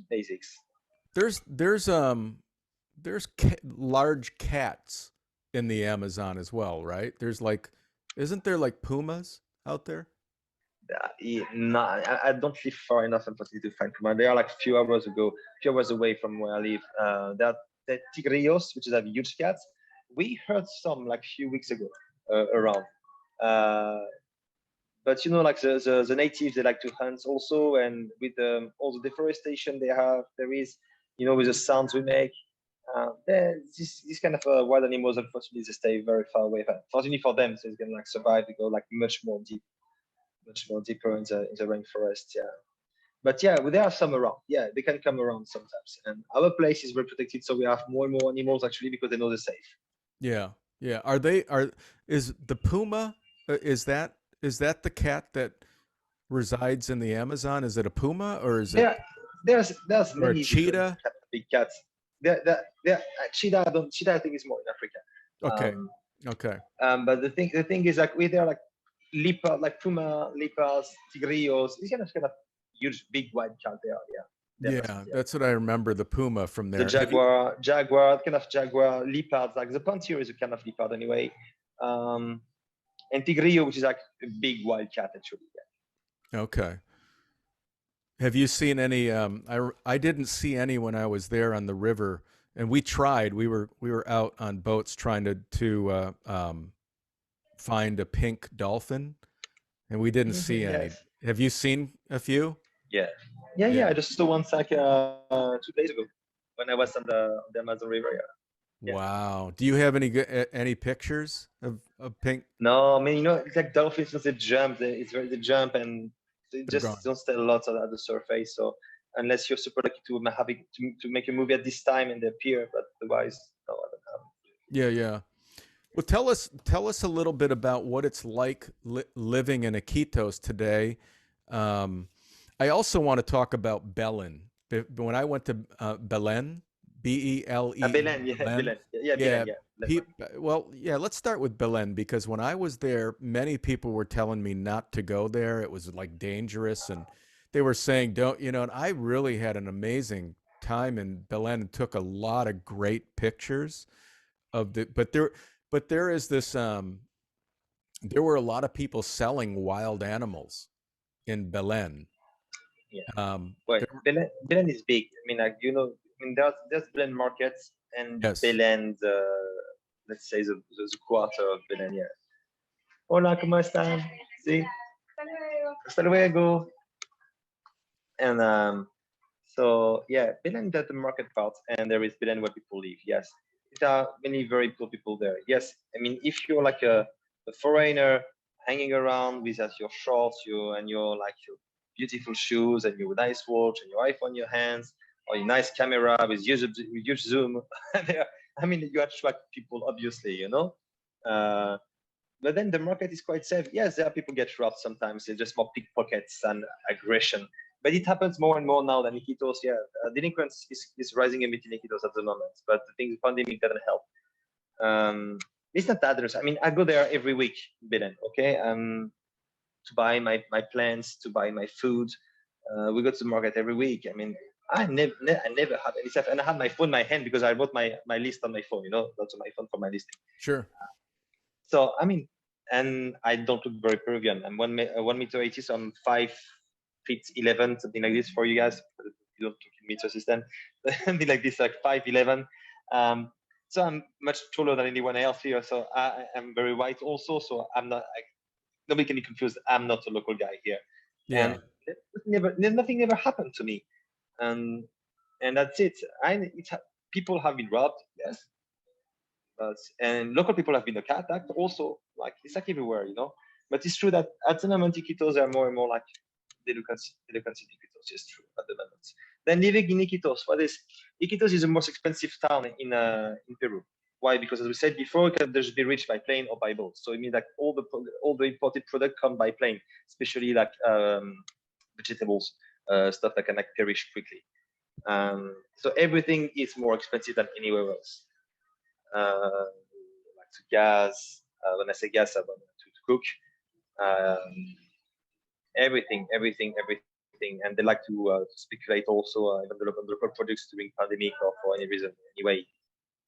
basics. There's large cats in the Amazon as well, right? There's like, isn't there like pumas out there? No, I don't live far enough, unfortunately, to find puma. They are like a few hours away from where I live. There are the tigrillos, which is a huge cats. We heard some like a few weeks ago around. But you know, like the natives, they like to hunt also, and with all the deforestation there is, you know, with the sounds we make, this kind of wild animals, unfortunately, they stay very far away. Fortunately for them, so it's gonna like survive. They go like much more deeper in the rainforest. Yeah, but yeah, there are some around. Yeah, they can come around sometimes, and our place is very protected, so we have more and more animals actually because they know they're safe. Yeah. Is the puma, is that the cat that resides in the Amazon? Is it a puma, or is it there's or a many cheetah? big cats. Cheetah, I think is more in Africa. Okay. Okay. But the thing is like there are like leopard, like puma, leopards, tigrillos. These kind of huge, big wild cat they are. Yeah, they're massive, Yeah, yeah. that's what I remember, the puma from The there. jaguar, kind of jaguar, leopards. Like the panthère is a kind of leopard anyway. And tigrillo, which is like a big wild cat actually. Yeah. Okay. Have you seen any? I didn't see any when I was there on the river, and we tried. We were out on boats trying to find a pink dolphin, and we didn't see any. Yes. Have you seen a few? Yeah. Yeah. Yeah. I just saw one like 2 days ago when I was on the Amazon River. Yeah. Wow. Do you have any pictures of pink? No, I mean, it's like dolphins, when they jump, they jump and they They're just gone. don't stay a lot at the surface. So unless you're super lucky to make a movie at this time and they appear, but otherwise, no, I don't have. Yeah, yeah. Well, tell us a little bit about what it's like living in Iquitos today. I also want to talk about Belen. When I went to Belen, Belen, Belen, yeah, Belen, Belen, yeah, yeah. Belen, yeah. That's right. Well, yeah. Let's start with Belen because when I was there, many people were telling me not to go there. It was like dangerous, and they were saying, "Don't," And I really had an amazing time in Belen and took a lot of great pictures of the. But there is this. There were a lot of people selling wild animals in Belen. Yeah. Well, There, Belen is big. I mean, like I mean, there's Belen markets and yes. Belen, let's say the quarter of Belen. Yeah. Hola, ¿cómo están? Sí. Hasta luego. And so yeah, Belen does the market part, and there is Belen where people live. Yes, there are many very poor people there. Yes, I mean if you're like a foreigner hanging around with your shorts, your beautiful shoes and your nice watch and your iPhone in your hands or your nice camera with huge zoom, I mean you attract people obviously, But then the market is quite safe. Yes, there are people get robbed sometimes. It's just more pickpockets and aggression. But it happens more and more now than Iquitos. Yeah, delinquency is rising a bit in Iquitos at the moment. But the thing, the pandemic doesn't help. It's not that dangerous. I mean, I go there every week, Belen, okay? To buy my plants, to buy my food. We go to the market every week. I mean, I never had any stuff. And I had my phone in my hand because I wrote my list on my phone, that's on my phone for my listing. Sure. So I mean, and I don't look very Peruvian. I'm 1 meter 80, so I'm 5'11", something like this for you guys. You don't talk in meter system, something like this, like 5'11". So I'm much taller than anyone else here. So I am very white also. So I'm not. Nobody can be confused. I'm not a local guy here. Yeah. And nothing ever happened to me. And that's it. People have been robbed, yes. And local people have been attacked also. Like it's like everywhere, But it's true that at the moment, Iquitos are more and more like delinquency Iquitos. It's true at the moment. Then living in Iquitos, Iquitos is the most expensive town in Peru. Why? Because as we said before, you can just be reached by plane or by boat. So it means like all the imported product come by plane, especially like vegetables, stuff that can like perish quickly. So everything is more expensive than anywhere else. Like to gas. When I say gas, I want to cook. Everything, and they like to speculate also even the local products during pandemic or for any reason anyway.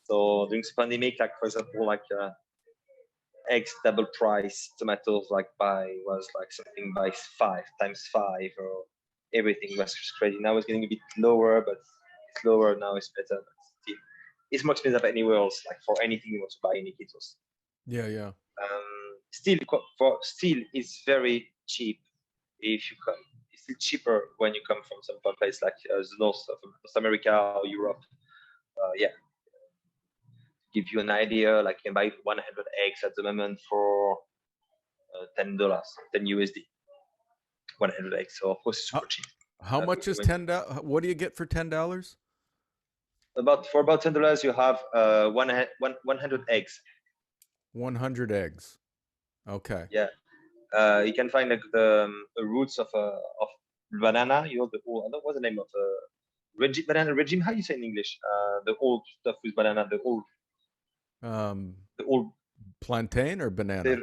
So during the pandemic, like for example, like eggs double price, tomatoes was like something by 5 times 5, or everything was crazy. Now it's getting a bit lower, but it's lower now. It's better. But still, it's more expensive anywhere else. Like for anything you want to buy in Iquitos. Yeah. Still, it's very cheap if you come. It's still cheaper when you come from some place like the north of North America or Europe. Yeah. Give you an idea, like you can buy 100 eggs at the moment for $10, 10 USD. 100 eggs. So of course it's super cheap. How much is $10? What do you get for $10? For about $10, you have 100 eggs. 100 eggs. Okay. Yeah. You can find like the roots of banana. What's the name of banana regime? How do you say in English? The old stuff with banana. The old Plantain or banana?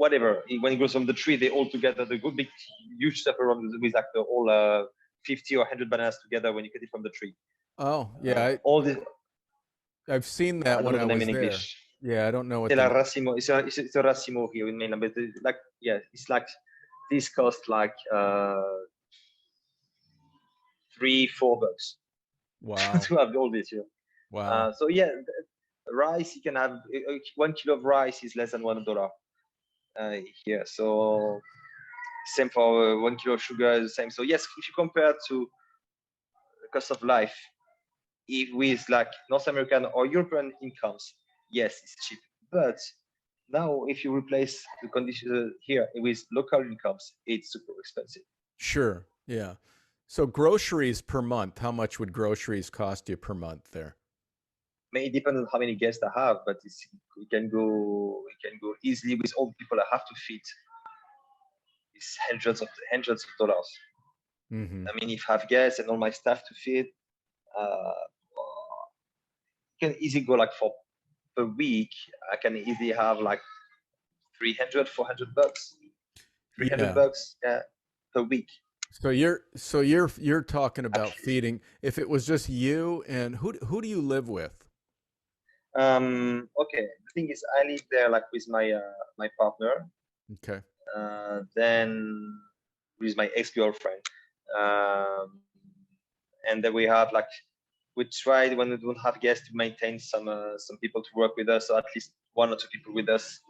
whatever. When it grows from the tree, they all together, the good big huge stuff around with like the all 50 or 100 bananas together when you cut it from the tree. Oh, yeah. All this, I've seen I that don't when know I the name was in there. English. Yeah, I don't know what C'est la the racimo. It's a racimo here in mainland, but like yeah, it's like this cost like $3-4 wow. to have all this. Wow. So yeah, rice you can have 1 kilo of rice is less than $1 here. So same for 1 kilo of sugar is the same. So yes, if you compare to the cost of life, if with like North American or European incomes, yes, it's cheap. But now, if you replace the conditions here with local incomes, it's super expensive. Sure. Yeah. So groceries per month, how much would groceries cost you per month there? May depend on how many guests I have, but it can go easily with all the people I have to feed. It's hundreds of dollars. Mm-hmm. I mean, if I have guests and all my staff to feed, can easily go like for per week. I can easily have like 300, $400, 300 Yeah. bucks per week. So you're talking about feeding. If it was just you and who do you live with? Okay. The thing is, I live there like with my partner. Okay. Then with my ex-girlfriend, and then we have like we tried when we don't have guests to maintain some people to work with us, so at least 1 or 2 people with us.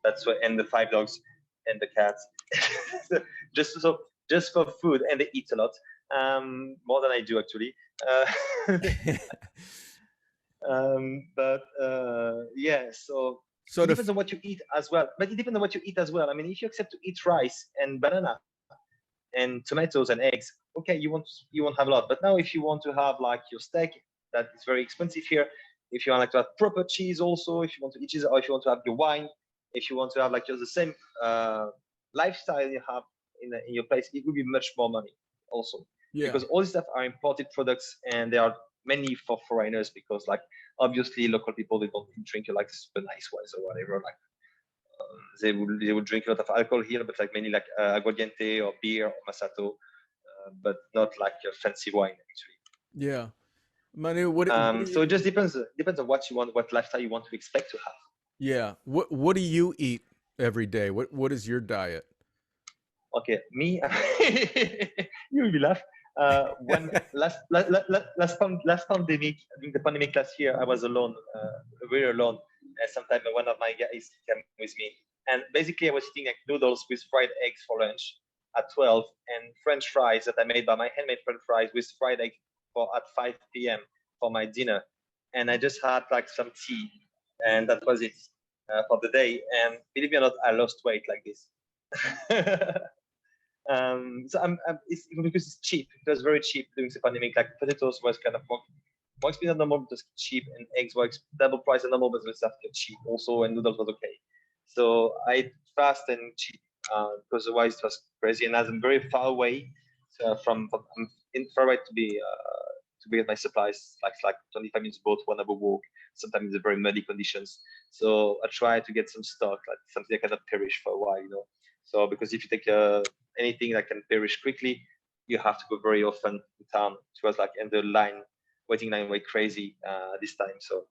That's what, and the 5 dogs and the cats, just for food, and they eat a lot, more than I do actually. But yeah, so So it to depends on what you eat as well. But it depends on what you eat as well. I mean, if you accept to eat rice and banana and tomatoes and eggs, okay, you won't have a lot. But now, if you want to have like your steak, that is very expensive here. If you want like to have proper cheese, also, if you want to eat cheese, or if you want to have your wine, if you want to have like just the same lifestyle you have in your place, it will be much more money also. yeah. Because all this stuff are imported products, and they are mainly for foreigners, because like obviously local people, they don't drink like super nice wines or whatever. Like they would drink a lot of alcohol here, but like mainly like aguardiente or beer or masato, but not like a fancy wine actually. Yeah. Manu, what do So you, it just depends on what you want, what lifestyle you want to expect to have. yeah. What do you eat every day? What is your diet? Okay, me, you will laugh. When last pandemic, during the pandemic last year, I was alone, very alone. Sometimes one of my guys came with me, and basically I was eating like noodles with fried eggs for lunch at 12, and French fries that I made by my handmade French fries with fried egg for at 5 p.m. for my dinner, and I just had like some tea, and that was it for the day. And believe me or not, I lost weight like this. So it's because it's cheap. It was very cheap during the pandemic. Like potatoes was kind of more expensive than normal, but cheap, and eggs were double price than normal, but the stuff was cheap also, and noodles was okay. So I ate fast and cheap, because otherwise it was crazy. And as I'm very far away from I'm in far away to be at my supplies, like 25 minutes boat, 1 hour walk. Sometimes in very muddy conditions. So I try to get some stock, like something that cannot perish for a while, So because if you take anything that can perish quickly, you have to go very often in town. It was like in the waiting line way crazy this time. So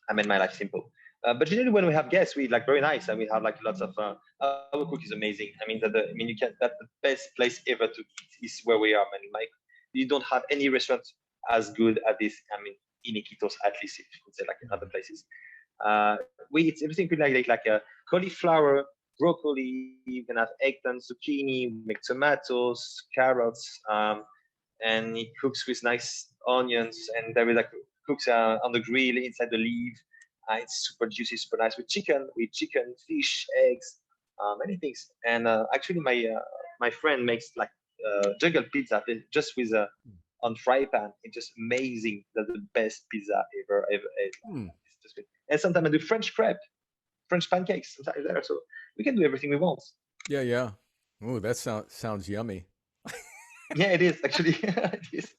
I made my life simple. But generally, when we have guests, we like very nice, and we have like lots of. Our cook is amazing. I mean, that's the best place ever to eat is where we are, man. Like, you don't have any restaurant as good as this. I mean, in Iquitos, at least, if you could say like in other places. We eat everything like a cauliflower, broccoli. You can have eggplant, zucchini, make tomatoes, carrots, and it cooks with nice onions, and there is like cooks on the grill inside the leaf. It's super juicy, super nice with chicken, fish, eggs, many things. And actually, my friend makes like juggle pizza just with a on fry pan. It's just amazing. That's the best pizza ever ate. It's just good. And sometimes I do French crepe, French pancakes sometimes there. So we can do everything we want. Yeah, yeah. Oh, that sounds yummy. Yeah, it is actually. It is.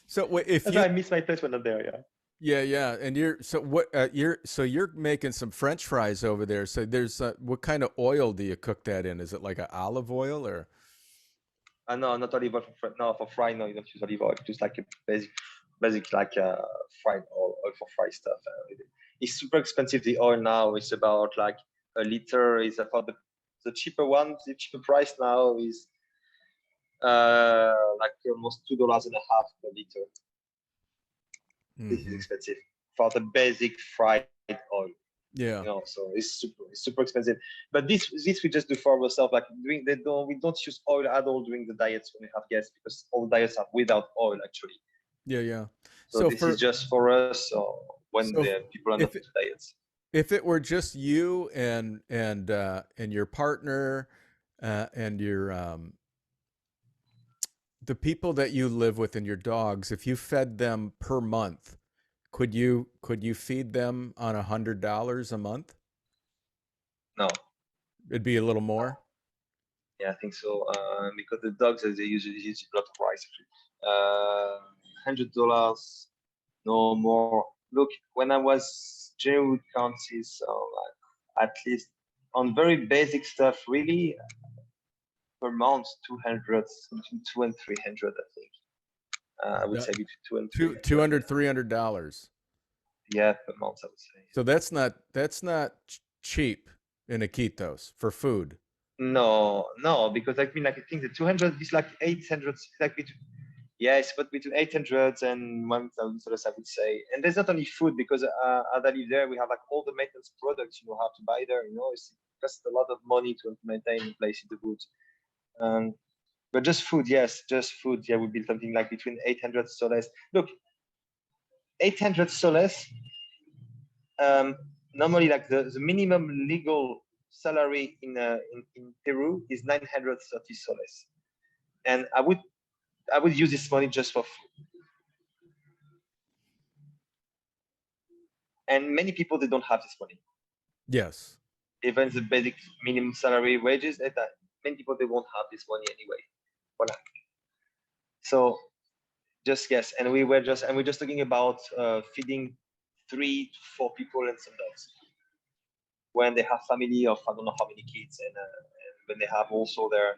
So if That's you why I miss my place when I'm there. Yeah. Yeah, yeah. And you're making some French fries over there. So there's what kind of oil do you cook that in? Is it like a olive oil or? No, not olive oil no, for fry. No, you don't use olive oil. Just like a basic like fried oil for fry stuff. It's super expensive. The oil now is about like a liter is about the cheaper one. The cheaper price now is like almost $2.50 per liter. This is Hmm. expensive for the basic fried oil. Yeah. So it's super expensive. But this we just do for ourselves. Like we don't use oil at all during the diets when we have guests, because all diets are without oil actually. Yeah, yeah. So So this is just for us. So when so the people are not if into diets. if it were just you and your partner and your the people that you live with and your dogs, if you fed them per month, could you feed them on $100 a month? No, It'd be a little more. yeah, I think so. Because the dogs they usually use a lot of rice actually. $100, no more. Look, when I was Jerwood County, so like, at least on very basic stuff, really per month, 200, between 2 and 300, I think. I would Yeah. say between 2 and Two 300. 200 $300. Yeah, per month, I would say. So that's not cheap in iquitos for food. No, because I mean, like I think the 200 is like 800, like between, yes, but between 800 and $1,000, I would say. And there's not only food, because as I live there, we have like all the maintenance products you have to buy there. It costs a lot of money to maintain a place in the woods. Um, but just food, yes, just food, yeah, would be something like between 800 soles. Look, 800 soles. Um, Normally, like the minimum legal salary in Peru is 930 soles, and I would use this money just for food. And many people, they don't have this money. Yes. Even the basic minimum salary wages, many people, they won't have this money anyway. Voilà. So just yes, and we're just talking about feeding 3 to 4 people and some dogs when they have family of I don't know how many kids, and when they have also their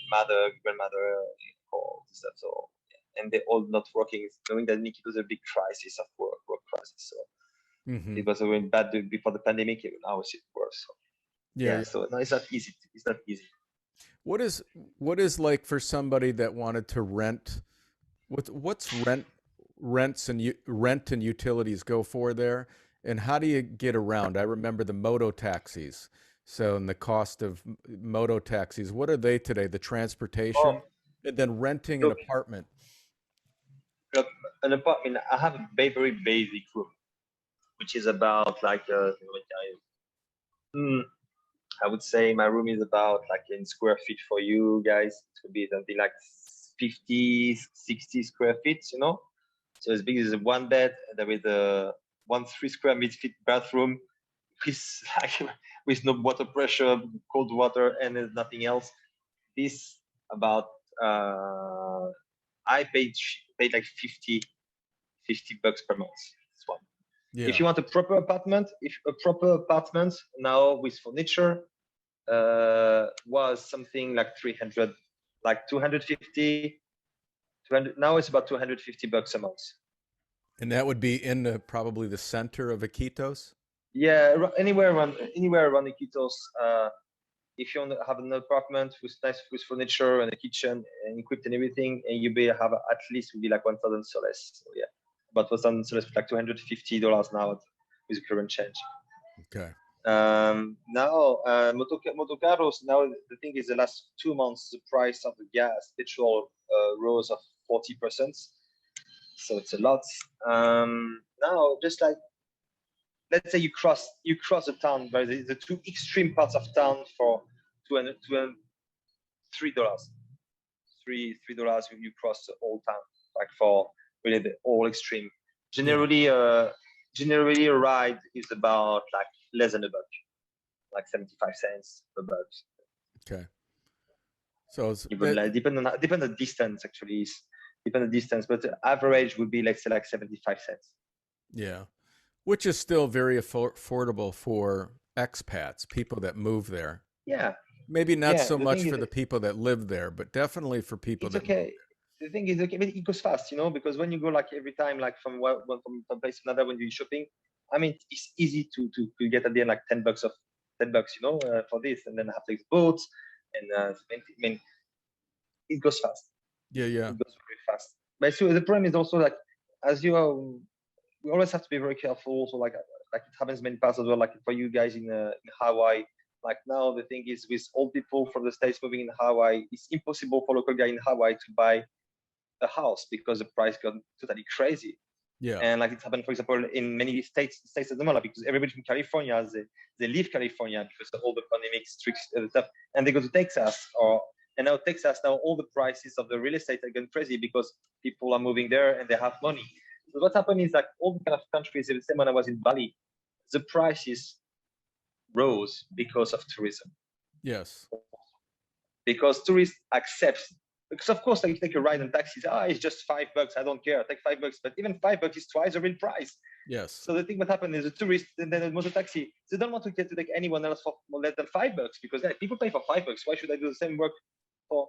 mother, grandmother, all this stuff. So and they're all not working, knowing that Nikki was a big crisis of work crisis. So Hmm. it was really bad before the pandemic. Even now it's worse. So, Yeah, yeah. yeah. So no, it's not easy. It's not easy. What is what is like for somebody that wanted to rent? What's rent and utilities go for there, and how do you get around? I remember the moto taxis. So, and the cost of moto taxis, what are they today? The Oh, transportation, and then renting an look, apartment. look, an apartment. I have a very basic room, which is about like hmm, I would say my room is about like in square feet for you guys. It could be something like 50, 60 square feet. So as big as one bed, and there is a 1 3 square feet bathroom with like with no water pressure, cold water, and there's nothing else. This about I paid like 50 bucks per month. This one. If Yeah. you want a proper apartment now with furniture, was something like 300, like 250, 200. Now it's about 250 bucks a month. And that would be in probably the center of Iquitos. Yeah, anywhere around Iquitos. If you want to have an apartment with nice with furniture and a kitchen and equipped and everything, and you be have at least would be like 1,000 soles. So yeah, about 1,000 soles, like $250 now with the current change. Okay. Now motocarros. Now the thing is, the last 2 months the price of the petrol rose of 40%. So it's a lot. Now just like let's say you cross the town by the two extreme parts of town for $3. $3 when you cross the whole town, like for really the all extreme. Yeah. Generally a ride is about like less than a buck, like 75 cents per buck. Okay. So it's, Even like depend on the distance actually. Depend on the distance, but the average would be, let's say, like 75 cents. Yeah. Which is still very affordable for expats, people that move there. Yeah, Maybe not yeah. so The much thing for is, the people that live there, but definitely for people it's that move. okay. The thing is, okay, but it goes fast, because when you go like every time, like from one place to another, when you're shopping, I mean, it's easy to get at the end like $10, for this, and then I have to take boats, and I mean, it goes fast. Yeah, yeah. It goes very fast. But so the problem is also like, as you are, we always have to be very careful. Also, like it happens many parts as well. Like for you guys in Hawaii, like now the thing is with all people from the states moving in Hawaii, it's impossible for local guy in Hawaii to buy a house because the price got totally crazy. Yeah. And like it's happened, for example, in many states at the moment, because everybody from California, they leave California because of all the economic strict stuff, and they go to Texas. And now Texas, now all the prices of the real estate are going crazy because people are moving there and they have money. So what happened is like all the kind of countries, the same when I was in Bali, the prices rose because of tourism. Yes. Because tourists accept, because of course, like you take a ride in taxis, it's just $5, I don't care, take $5, but even $5 is twice the real price. Yes. So the thing what happened is the tourists and then the motor taxi, they don't want to take anyone else for less than $5 because people pay for $5. Why should I do the same work for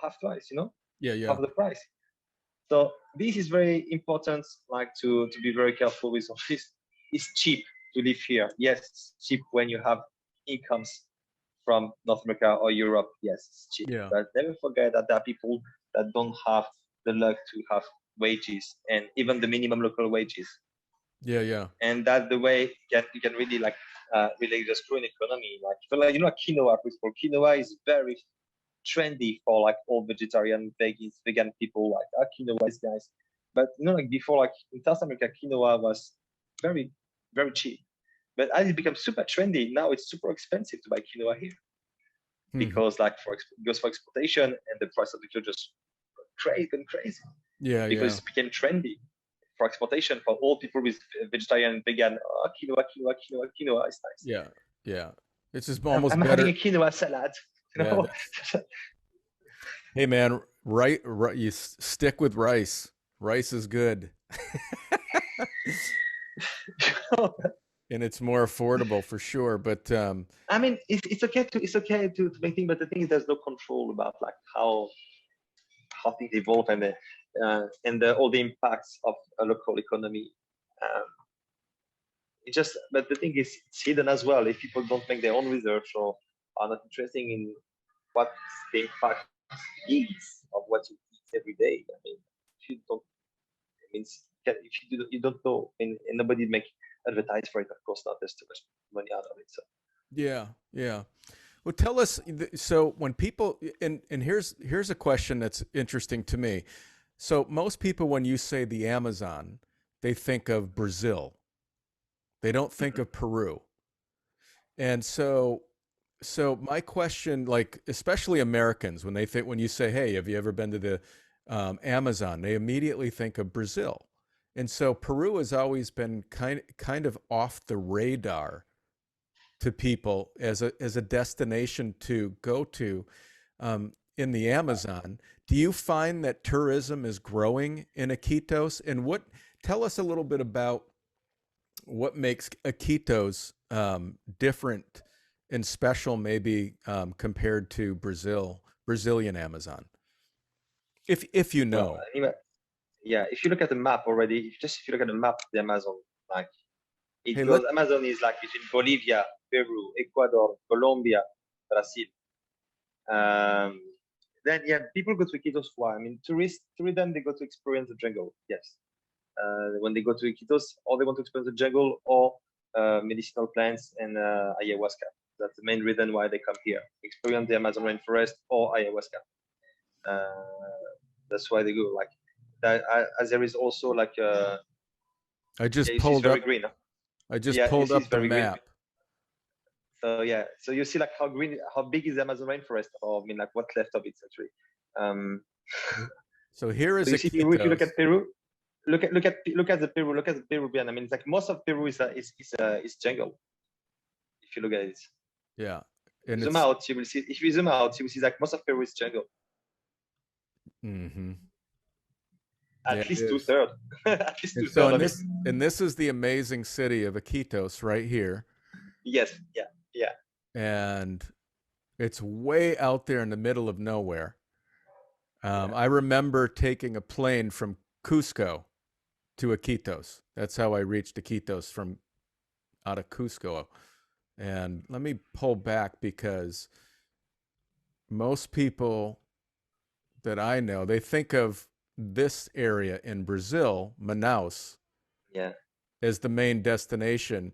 half twice, Yeah, yeah. half the price? So this is very important, like to be very careful with all this. It's cheap to live here. Yes, it's cheap when you have incomes from North America or Europe. Yes, it's cheap. Yeah. But never forget that there are people that don't have the luck to have wages and even the minimum local wages. Yeah, yeah. And that's the way you can really really just grow an economy. Like quinoa, for example. Quinoa is very trendy for like all vegetarian, vegan people. Like quinoa is nice. But like before, like in South America, quinoa was very, very cheap. But as it becomes super trendy, now it's super expensive to buy quinoa here because like it goes for exportation and the price of the quinoa just gone crazy. Yeah, because yeah. it became trendy for exportation for all people with vegetarian and vegan. Quinoa is nice. Yeah, yeah. It's just almost I'm better. having a quinoa salad. Yeah. Hey, man, you stick with rice. Rice is good. And it's more affordable for sure. But I mean, it's okay to make things, but the thing is, there's no control about like how things evolve and all the impacts of a local economy. But the thing is, it's hidden as well. If people don't make their own research or are not interested in what the impact is of what you eat every day. I mean, if you don't, it means if you don't know, and nobody make advertise for it, of course not. There's too much money out of it. So yeah, yeah. Well, tell us. So when people and here's a question that's interesting to me. So most people, when you say the Amazon, they think of Brazil. They don't think of Peru. And so my question, like especially Americans, when you say, "Hey, have you ever been to the Amazon?" They immediately think of Brazil. And so Peru has always been kind of off the radar to people as a destination to go to in the Amazon. Do you find that tourism is growing in Iquitos? And tell us a little bit about what makes Iquitos different and special, maybe compared to Brazilian Amazon, if you well, know. anyway, yeah. If you look at the map already, if you look at the map of the Amazon, like Hey, Amazon is like between Bolivia, Peru, Ecuador, Colombia, Brazil. Then yeah, people go to Iquitos. Why? I mean, tourism, they go to experience the jungle. Yes. When they go to Iquitos, or they want to experience the jungle or medicinal plants and ayahuasca. That's the main reason why they come here. Experience the Amazon rainforest or ayahuasca. That's why they go. Like that, as there is also like I just you see it's pulled very up. green. Huh? I just Yeah, you pulled see it's up the very green. map. So yeah, so you see like how big is the Amazon rainforest, or I mean like what's left of it actually. So here is so you see, if you look at Peru, look at the Peruvian. I mean, it's like most of Peru is jungle. If you look at it, yeah, and zoom out, you will see. If you zoom out, you will see like most of Peru is jungle. Mm-hmm. Yeah, At it least is. 2/3. At least And two so thirds in of it. this is the amazing city of Iquitos right here. Yes, yeah, yeah, And it's way out there in the middle of nowhere. yeah. I remember taking a plane from Cusco to Iquitos. That's how I reached Iquitos from out of Cusco. And let me pull back because most people that I know, they think of this area in Brazil, Manaus, Yeah. as the main destination.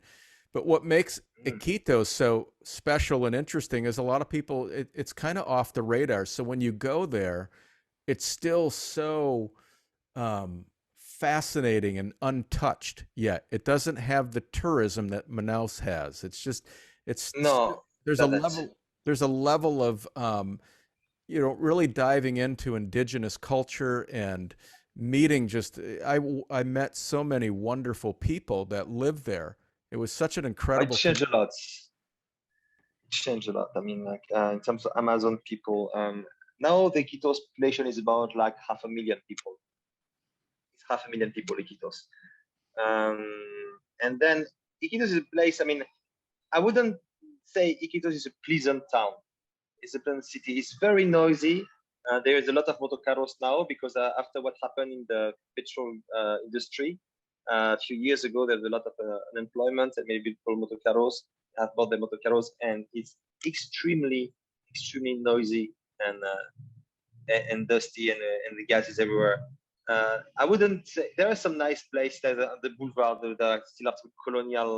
But what makes Mm. Iquitos so special and interesting is a lot of people, it's kind of off the radar. So when you go there, it's still so fascinating and untouched yet. It doesn't have the tourism that Manaus has. It's just, No, there's a that's level of, really diving into indigenous culture and meeting just, I met so many wonderful people that live there. It was such an it incredible changed a community. lot. It changed a lot. I mean, like in terms of Amazon people, now the Iquitos population is about like 500,000 people. It's 500,000 people, Iquitos. And then Iquitos is a place. I mean, I wouldn't say Iquitos is a pleasant town. It's a pleasant city. It's very noisy. There is a lot of motocarros now because after what happened in the petrol industry a few years ago, there was a lot of unemployment, and maybe people motocarros have bought the motocarros, and it's extremely, extremely noisy and dusty, and the gas is everywhere. I wouldn't say there are some nice places on the boulevard that still have some colonial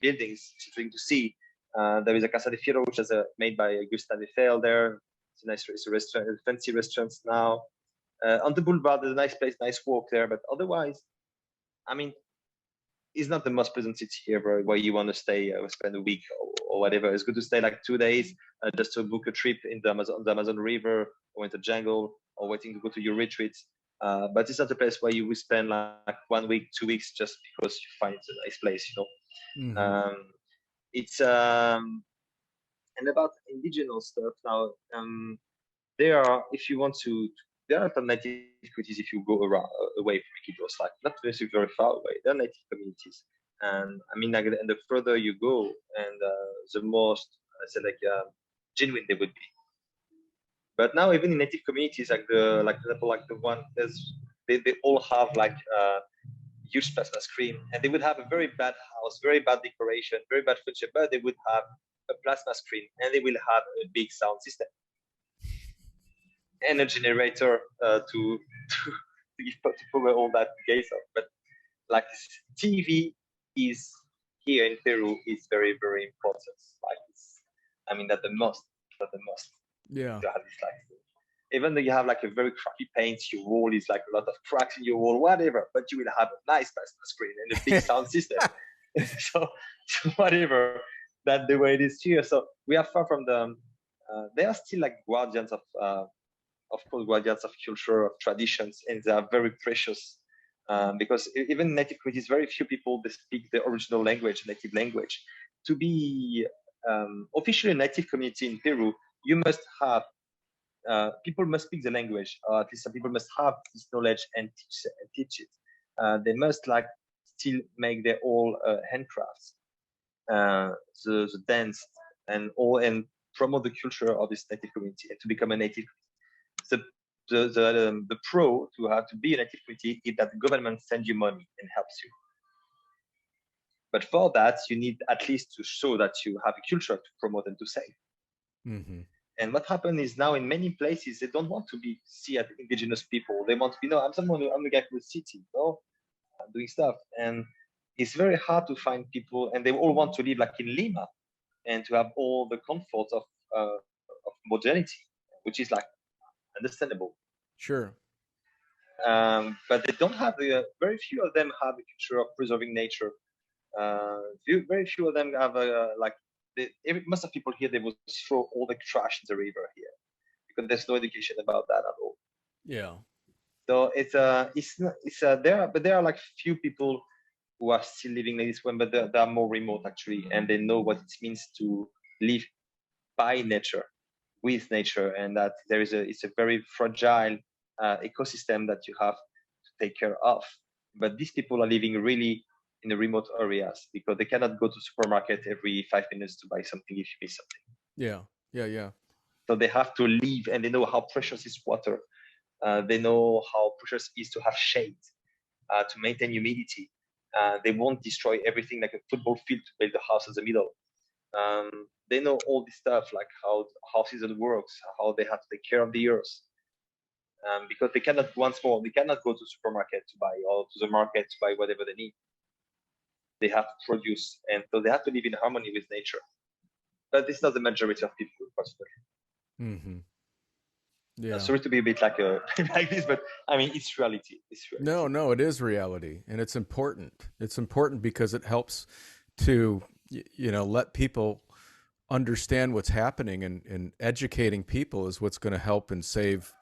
buildings to see. There is a Casa de Fierro, which is made by Gustave Eiffel there. It's a nice restaurant, fancy restaurants now. On the boulevard, there's a nice place, nice walk there. But otherwise, I mean, it's not the most pleasant city here where you want to stay or spend a week or whatever. It's good to stay like 2 days just to book a trip in the Amazon River or in the jungle or waiting to go to your retreat. But it's not a place where you will spend like 1 week, 2 weeks just because you find a nice place, you know. Mm-hmm. It's And about indigenous stuff now, there are, if you want to, there are some native communities if you go around away from Iquitos, like not necessarily very far away. There are native communities, and I mean, like, and the further you go, and the most, I said, like, genuine they would be. But now, even in native communities, like for example, like the one they all have like huge plasma screen, and they would have a very bad house, very bad decoration, very bad furniture, but they would have a plasma screen, and they will have a big sound system and a generator to power all that gaze up. But like TV is here in Peru is very, very important. Like I mean, that the most, Yeah. to have this, like, even though you have like a very crappy paint, your wall is like a lot of cracks in your wall, whatever, but you will have a nice plasma screen and a big sound system. so whatever, that's the way it is here. So we are far from the they are still like guardians of course, guardians of culture, of traditions, and they are very precious because even native communities, very few people they speak the original language, native language. To be officially a native community in Peru, you must have people must speak the language, or at least some people must have this knowledge and teach it. They must like still make their own handcrafts, the dance, and promote the culture of this native community and to become a native. The pro to have to be a native community is that the government sends you money and helps you. But for that, you need at least to show that you have a culture to promote and to save. Mm-hmm. And what happened is now in many places they don't want to be see as indigenous people. They want to be I'm the guy from the city, I'm doing stuff, and it's very hard to find people, and they all want to live like in Lima and to have all the comforts of modernity, which is like understandable. Sure. But they don't have very few of them have a culture of preserving nature. Very few of them have most of people here they will throw all the trash in the river here because there's no education about that at all. Yeah. So there are like few people who are still living like this one, but they are more remote actually, and they know what it means to live by nature, with nature, and that it's a very fragile ecosystem that you have to take care of. But these people are living really in the remote areas because they cannot go to supermarket every 5 minutes to buy something if you miss something. Yeah. So they have to live, and they know how precious is water. They know how precious it is to have shade, to maintain humidity. They won't destroy everything like a football field to build a house in the middle. They know all this stuff, like how season works, how they have to take care of the earth. Because they cannot, once more, they cannot go to supermarket to buy, or to the market to buy whatever they need. They have to produce, and so they have to live in harmony with nature. But it's not the majority of people, unfortunately. Mm-hmm. Yeah. Sorry to be a bit like like this, but I mean it's reality. It's reality. No, it is reality, and it's important. It's important because it helps to let people understand what's happening, and educating people is what's going to help and save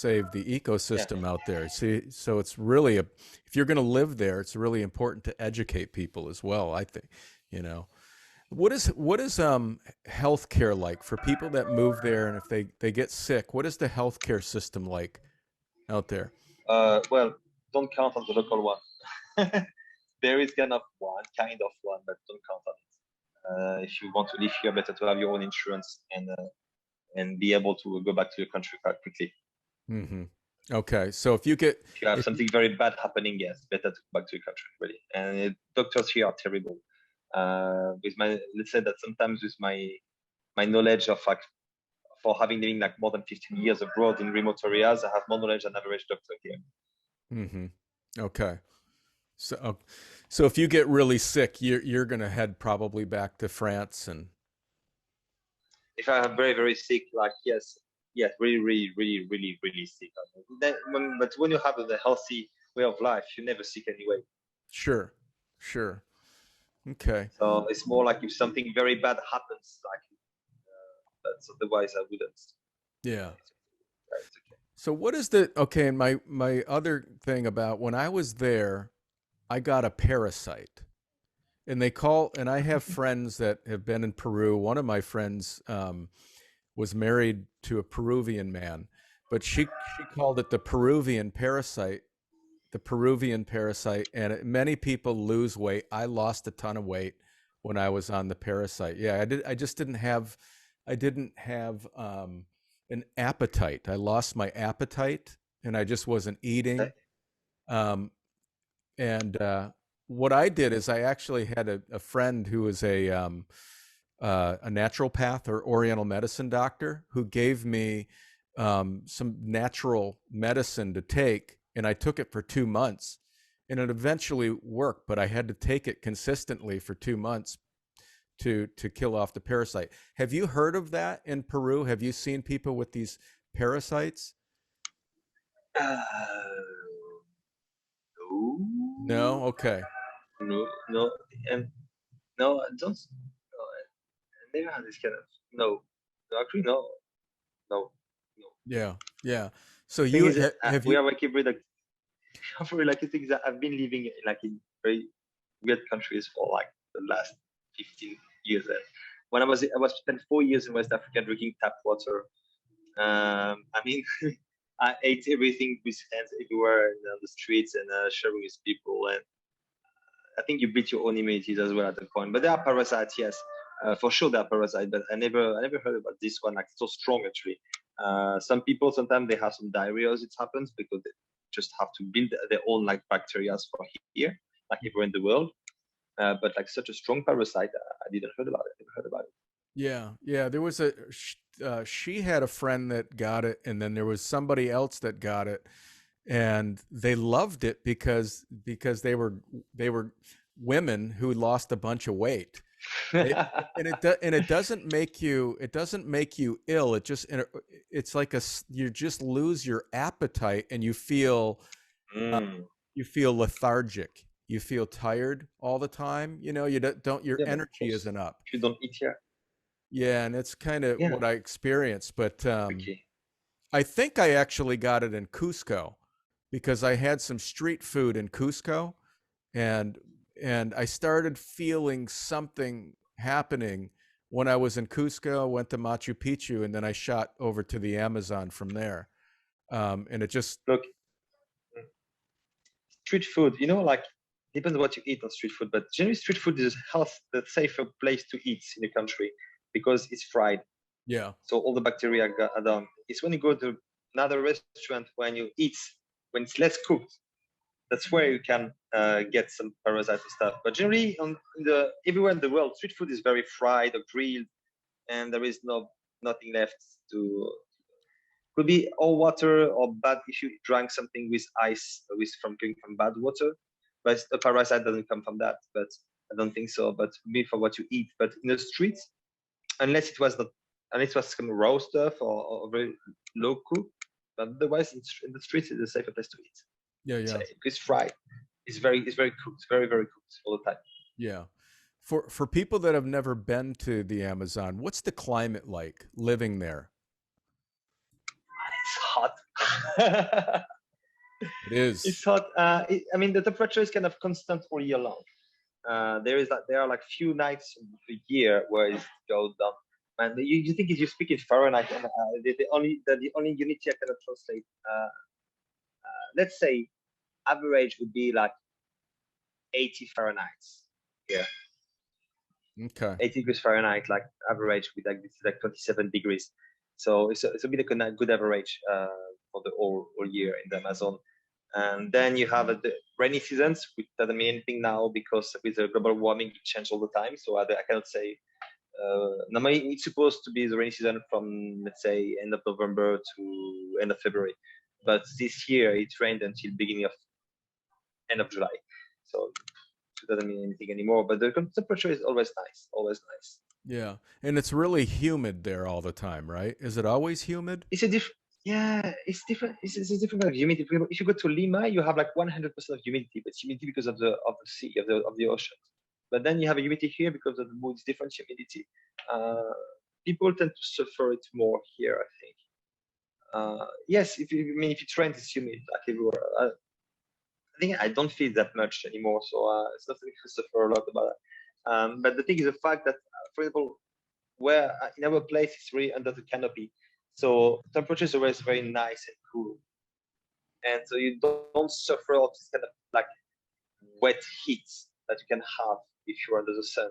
the ecosystem out there. See, so it's really if you're going to live there, it's really important to educate people as well, I think. What is healthcare like for people that move there, and if they get sick, what is the healthcare system like out there? Well, don't count on the local one. There is kind of one, but don't count on it. If you want to live here, better to have your own insurance and be able to go back to your country quite quickly. Mm-hmm. Okay, so if you have something very bad happening, yes, better to go back to your country, really. And doctors here are terrible. Let's say that sometimes with my knowledge of for having living like more than 15 years abroad in remote areas, I have more knowledge than average doctor here. Mm-hmm. Okay. So if you get really sick, you're going to head probably back to France. And if I am very, very sick, like yes, really, really, really, really, really sick. But when you have a healthy way of life, you're never sick anyway. Sure. Okay. So it's more like if something very bad happens, like but otherwise I wouldn't. Yeah. It's okay. So what is and my other thing about when I was there, I got a parasite. And I have friends that have been in Peru. One of my friends was married to a Peruvian man, but she called it the Peruvian parasite. And many people lose weight. I lost a ton of weight when I was on the parasite. Yeah, I just didn't have an appetite. I lost my appetite, and I just wasn't eating. Okay. What I did is I actually had a friend who was a naturopath or Oriental medicine doctor who gave me some natural medicine to take, and I took it for 2 months, and it eventually worked. But I had to take it consistently for 2 months to kill off the parasite. Have you heard of that in Peru? Have you seen people with these parasites? No. No. Okay. No, and no, I don't. No, I never had this kind of no. Actually, no. Yeah. So Thing you is, have we you? are like very lucky things that I've been living like in very weird countries for like the last 15 years. And when I was spent 4 years in West Africa drinking tap water. I mean, I ate everything with hands everywhere on the streets and sharing with people. And I think you beat your own images as well at the point. But there are parasites, yes, for sure there are parasites. But I never heard about this one like so strong actually. Some people sometimes they have some diarrhea as it happens because they just have to build their own like bacteria for here, like everywhere in the world. But like such a strong parasite, I didn't heard about it. Never heard about it. Yeah. There was she had a friend that got it, and then there was somebody else that got it, and they loved it because they were women who lost a bunch of weight. And it doesn't make you ill. It's like you just lose your appetite, and you feel lethargic. You feel tired all the time. You don't your Yeah, but of energy course, isn't up. if you don't eat here, Yeah, and it's kind of yeah, what I experienced. But okay. I think I actually got it in Cusco because I had some street food in Cusco, and I started feeling something happening when I was in Cusco. Went to Machu Picchu, and then I shot over to the Amazon from there. And it just, Look, street food, like depends on what you eat on street food, but generally street food is the safer place to eat in the country because it's fried. yeah, So all the bacteria are done. It's when you go to another restaurant when you eat, when it's less cooked, that's where you can get some parasites and stuff. But generally, everywhere in the world, street food is very fried or grilled, and there is nothing left to. Could be all water or bad if you drank something with ice, from coming from bad water. But the parasite doesn't come from that. But I don't think so. But maybe for what you eat. But in the streets, unless it was some raw stuff or very low cook. But otherwise, in the streets, it's a safer place to eat. yeah. It's fried. It's very cooked, very cooked all the time. Yeah. For people that have never been to the Amazon, what's the climate like living there? It's hot. It is. It's hot. I mean, the temperature is kind of constant all year long. There are like few nights of the year where it goes down. And you think if you speak in Fahrenheit, and the only unity I cannot translate. Let's say average would be like 80 Fahrenheit. Yeah. Okay. 80 degrees Fahrenheit, like average with like 27 degrees. So it's a bit of a good average for the whole year in the Amazon. And then you have the rainy seasons, which doesn't mean anything now because with the global warming, it changes all the time. So I cannot say. Normally, it's supposed to be the rainy season from, let's say, end of November to end of February. But this year, it rained until beginning of end of July. So it doesn't mean anything anymore. But the temperature is always nice, always nice. Yeah. And it's really humid there all the time, right? Is it always humid? It's a different. Yeah, it's different. It's a different kind of humidity. If you go to Lima, you have like 100% of humidity, but humidity because of the sea, of the ocean. But then you have a humidity here because of the mood, it's different humidity. People tend to suffer it more here, I think. Yes, if it rains, it's humid like everywhere. I think I don't feel that much anymore, so it's not something to suffer a lot about it. But the thing is the fact that, for example, where in our place it's really under the canopy, so temperature is always very nice and cool, and so you don't suffer of this kind of like wet heat that you can have if you're under the sun.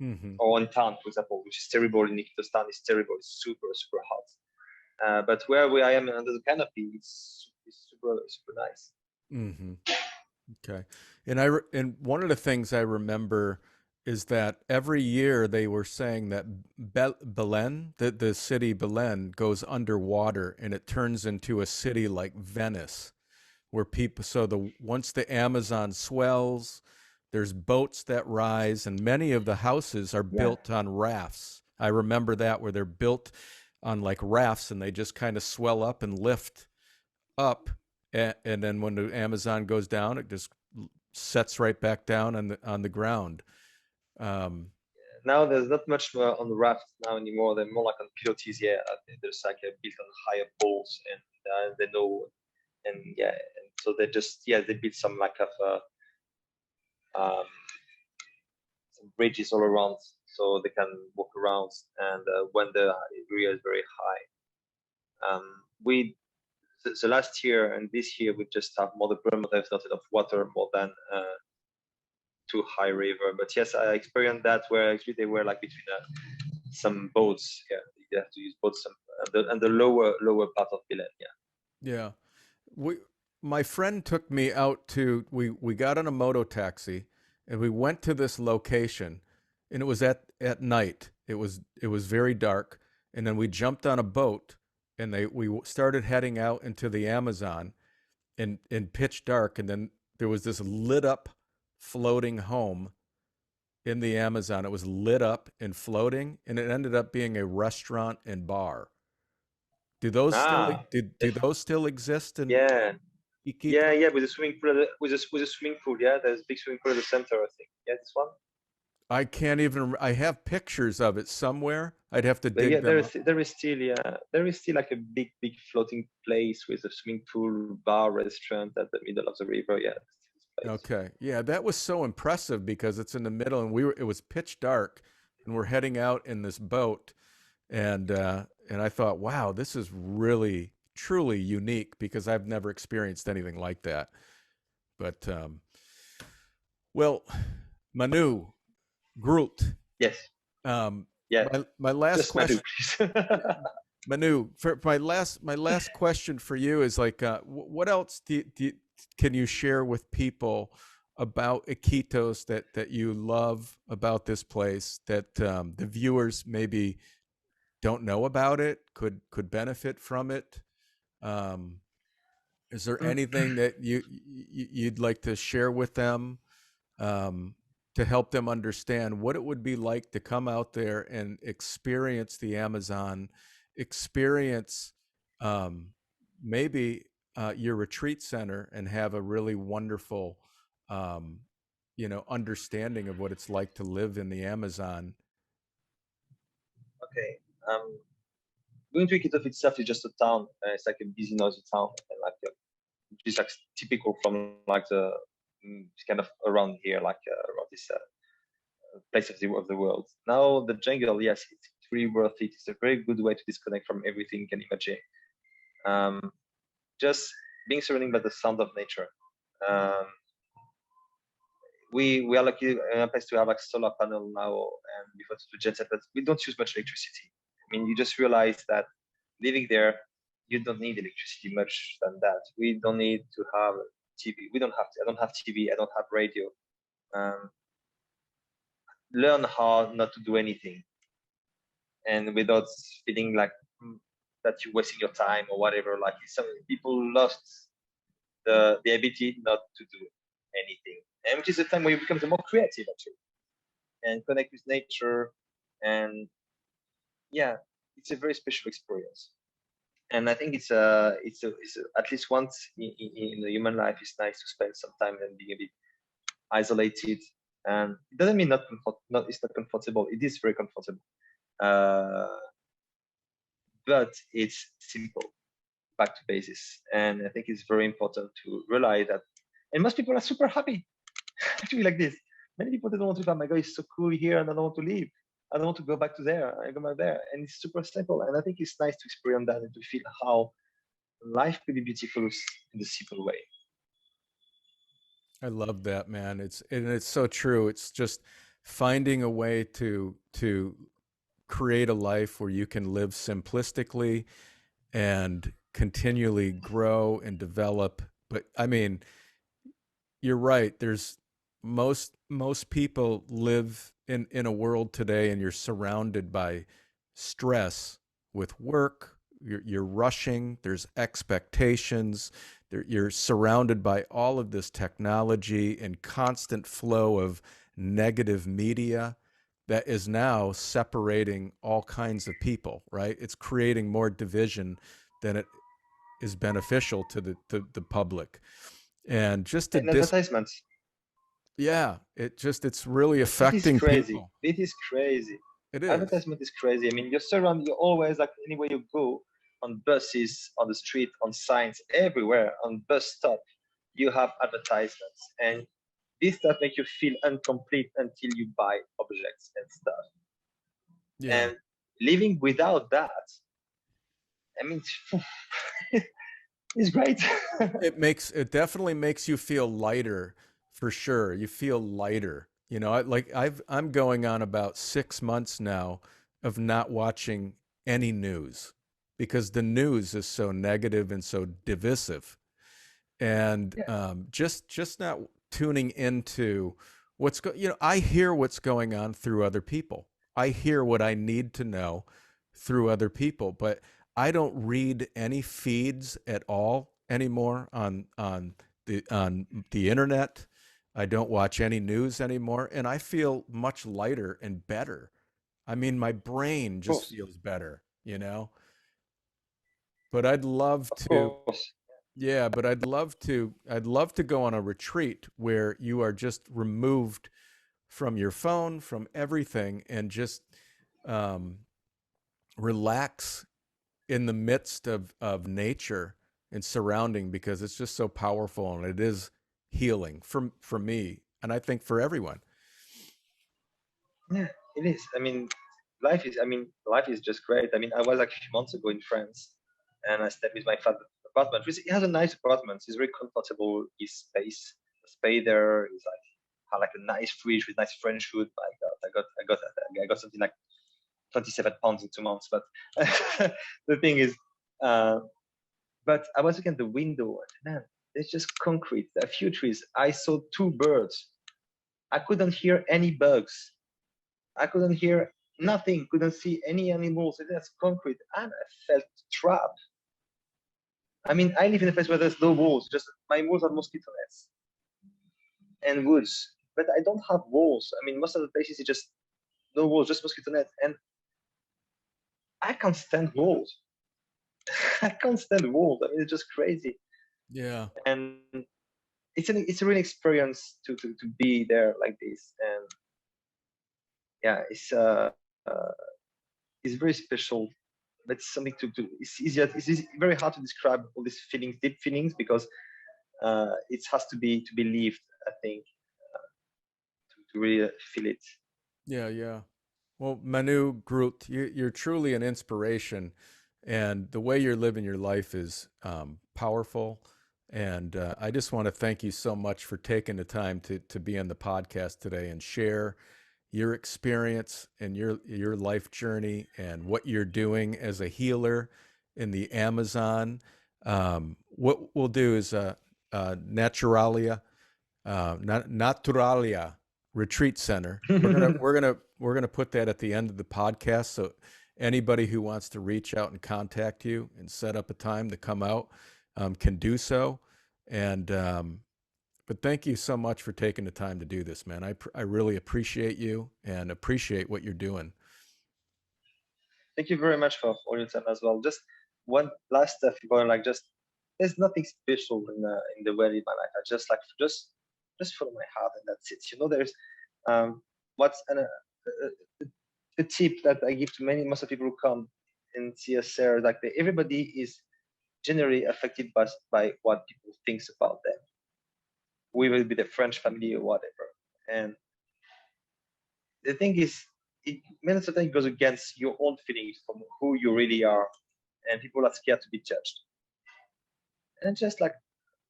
Mm-hmm. Or in town, for example, which is terrible in Iquitos town, is terrible. It's super hot. But where I am under the canopy, it's super nice. Mm-hmm. Okay. And one of the things I remember is that every year they were saying that Belen, the city Belen, goes underwater and it turns into a city like Venice, where people, once the Amazon swells, there's boats that rise, and many of the houses are built on rafts. I remember that, where they're built on like rafts and they just kind of swell up and lift up. And then when the Amazon goes down, it just sets right back down on the ground. Now there's not much on the raft now anymore. They're more like on pilotis. Yeah, there's like built on higher poles, and they know, and so they just they build some like of some bridges all around, so they can walk around. And when the area is very high, the last year and this year we just have more the problem that there's not enough water more than too high river. But yes, I experienced that where actually they were like between some boats. Yeah, you have to use boats and the lower part of Belen. Yeah. My friend took me out to, we got on a moto taxi and we went to this location, and it was at night. It was very dark. And then we jumped on a boat and we started heading out into the Amazon in pitch dark. And then there was this lit up floating home in the Amazon. It was lit up and floating, and it ended up being a restaurant and bar. Do those still exist in Iquitos? With a swimming pool, with a swimming pool. Yeah, there's a big swimming pool at the center, I think. Yeah, this one. I can't even. I have pictures of it somewhere. I'd have to dig them up. There is still like a big floating place with a swimming pool, bar, restaurant at the middle of the river. Yeah. Okay. Yeah, that was so impressive because it's in the middle, and it was pitch dark, and we're heading out in this boat, and I thought, wow, this is really truly unique because I've never experienced anything like that. But well, Manu Groult, Yes. um, Yeah. my last Just Manu, question, please. Manu, for my last question for you is like, what else can you share with people about Iquitos that you love about this place that the viewers maybe don't know about it, could benefit from it? Um, is there anything that you'd like to share with them, um, to help them understand what it would be like to come out there and experience the Amazon, experience um, maybe your retreat center, and have a really wonderful, um, understanding of what it's like to live in the Amazon? Okay. Going to Iquitos itself is just a town. It's like a busy, noisy town, and like which is like typical from like the kind of around here, like around this place of the world. Now the jungle, yes, it's really worth it. It's a very good way to disconnect from everything you can imagine. Just being surrounded by the sound of nature. Um, we are lucky in a place to have like solar panel now and before to jet set, but we don't use much electricity. I mean, you just realize that living there, you don't need electricity much than that. We don't need to have TV. We don't have. I don't have TV. I don't have radio. Um, Learn how not to do anything, and without feeling like that you're wasting your time or whatever. Like some people lost the ability not to do anything, and which is the time where you become more creative actually and connect with nature. And yeah, it's a very special experience. And I think at least once in the human life, it's nice to spend some time and being a bit isolated. And it doesn't mean it's not comfortable. It is very comfortable, but it's simple, back to basis. And I think it's very important to realize that. And most people are super happy to be like this. Many people they don't want to. Oh my God, it's so cool here, and I don't want to leave. I don't want to go back to there. I go back there, and it's super simple. And I think it's nice to experience that and to feel how life could be beautiful in the simple way. I love that, man. It's so true. It's just finding a way to create a life where you can live simplistically and continually grow and develop. But I mean, you're right. There's most people live in a world today, and you're surrounded by stress with work. You're rushing. There's expectations. You're surrounded by all of this technology and constant flow of negative media that is now separating all kinds of people. Right? It's creating more division than it is beneficial to the public. And just to And advertisements. yeah, it's really It is affecting crazy. people. It is crazy. It is. Advertisement is crazy. I mean, you're always like anywhere you go, on buses, on the street, on signs, everywhere, on bus stop, you have advertisements. And this stuff makes you feel incomplete until you buy objects and stuff. Yeah. And living without that, I mean, it's great. It definitely makes you feel lighter, for sure. You feel lighter. I'm going on about 6 months now of not watching any news because the news is so negative and so divisive. And Yeah. just not tuning into I hear what's going on through other people. I hear what I need to know through other people, but I don't read any feeds at all anymore on the internet. I don't watch any news anymore, and I feel much lighter and better. I mean, my brain Of just course. feels better. But I'd love Of to course. yeah, but I'd love to go on a retreat where you are just removed from your phone, from everything, and just um, relax in the midst of nature and surrounding, because it's just so powerful and it is healing for me, and I think for everyone. Yeah, it is. I mean, life is just great. I mean, I was like a few months ago in France, and I stayed with my father's apartment. He has a nice apartment. It's very comfortable. His space, the space there is like had like a nice fridge with nice French food. My God, I got something like 27 pounds in 2 months. But the thing is, but I was looking at the window, and man, there's just concrete. There are a few trees. I saw 2 birds. I couldn't hear any bugs. I couldn't hear nothing. Couldn't see any animals. There's concrete, and I felt trapped. I mean, I live in a place where there's no walls. Just my walls are mosquito nets and woods, but I don't have walls. I mean, most of the places it's just no walls, just mosquito nets, and I can't stand walls. I can't stand walls. I mean, it's just crazy. Yeah. And it's a real experience to be there like this, and yeah, it's very special. But it's something it's easier. It's very hard to describe all these feelings, deep feelings, because it has to be lived, I think, to really feel it. Yeah. Well, Manu Groult, you're truly an inspiration, and the way you're living your life is powerful. And I just want to thank you so much for taking the time to be on the podcast today and share your experience and your life journey and what you're doing as a healer in the Amazon. What we'll do is Naturalia Retreat Center. We're gonna put that at the end of the podcast, so anybody who wants to reach out and contact you and set up a time to come out can do so. And but thank you so much for taking the time to do this, man. I really appreciate you and appreciate what you're doing. Thank you very much for all your time as well. Just one last stuff, like just there's nothing special in the way I live my life. I just follow my heart, and that's it. There's what's a tip that I give to most of the people who come and see us there, like everybody is generally affected by what people think about them. We will be the French family or whatever. And the thing is, many times goes against your own feelings from who you really are, and people are scared to be judged. And just like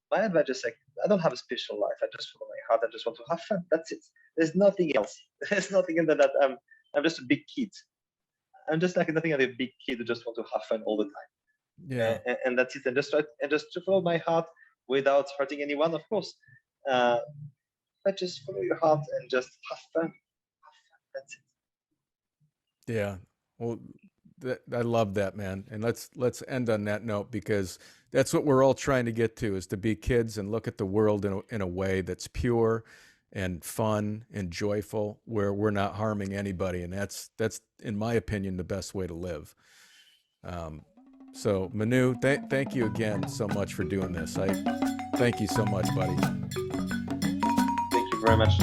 my advice, just like I don't have a special life. I just follow my heart. I just want to have fun. That's it. There's nothing else. There's nothing in that. I'm just a big kid. I'm just like nothing of a big kid who just want to have fun all the time. Yeah. And that's it. And just to follow my heart without hurting anyone, of course. But just follow your heart and just have fun. That's it. Yeah. Well, I love that, man. And let's end on that note, because that's what we're all trying to get to, is to be kids and look at the world in a way that's pure and fun and joyful, where we're not harming anybody. And that's in my opinion the best way to live. So Manu, thank you again so much for doing this. I thank you so much, buddy. Thank you very much.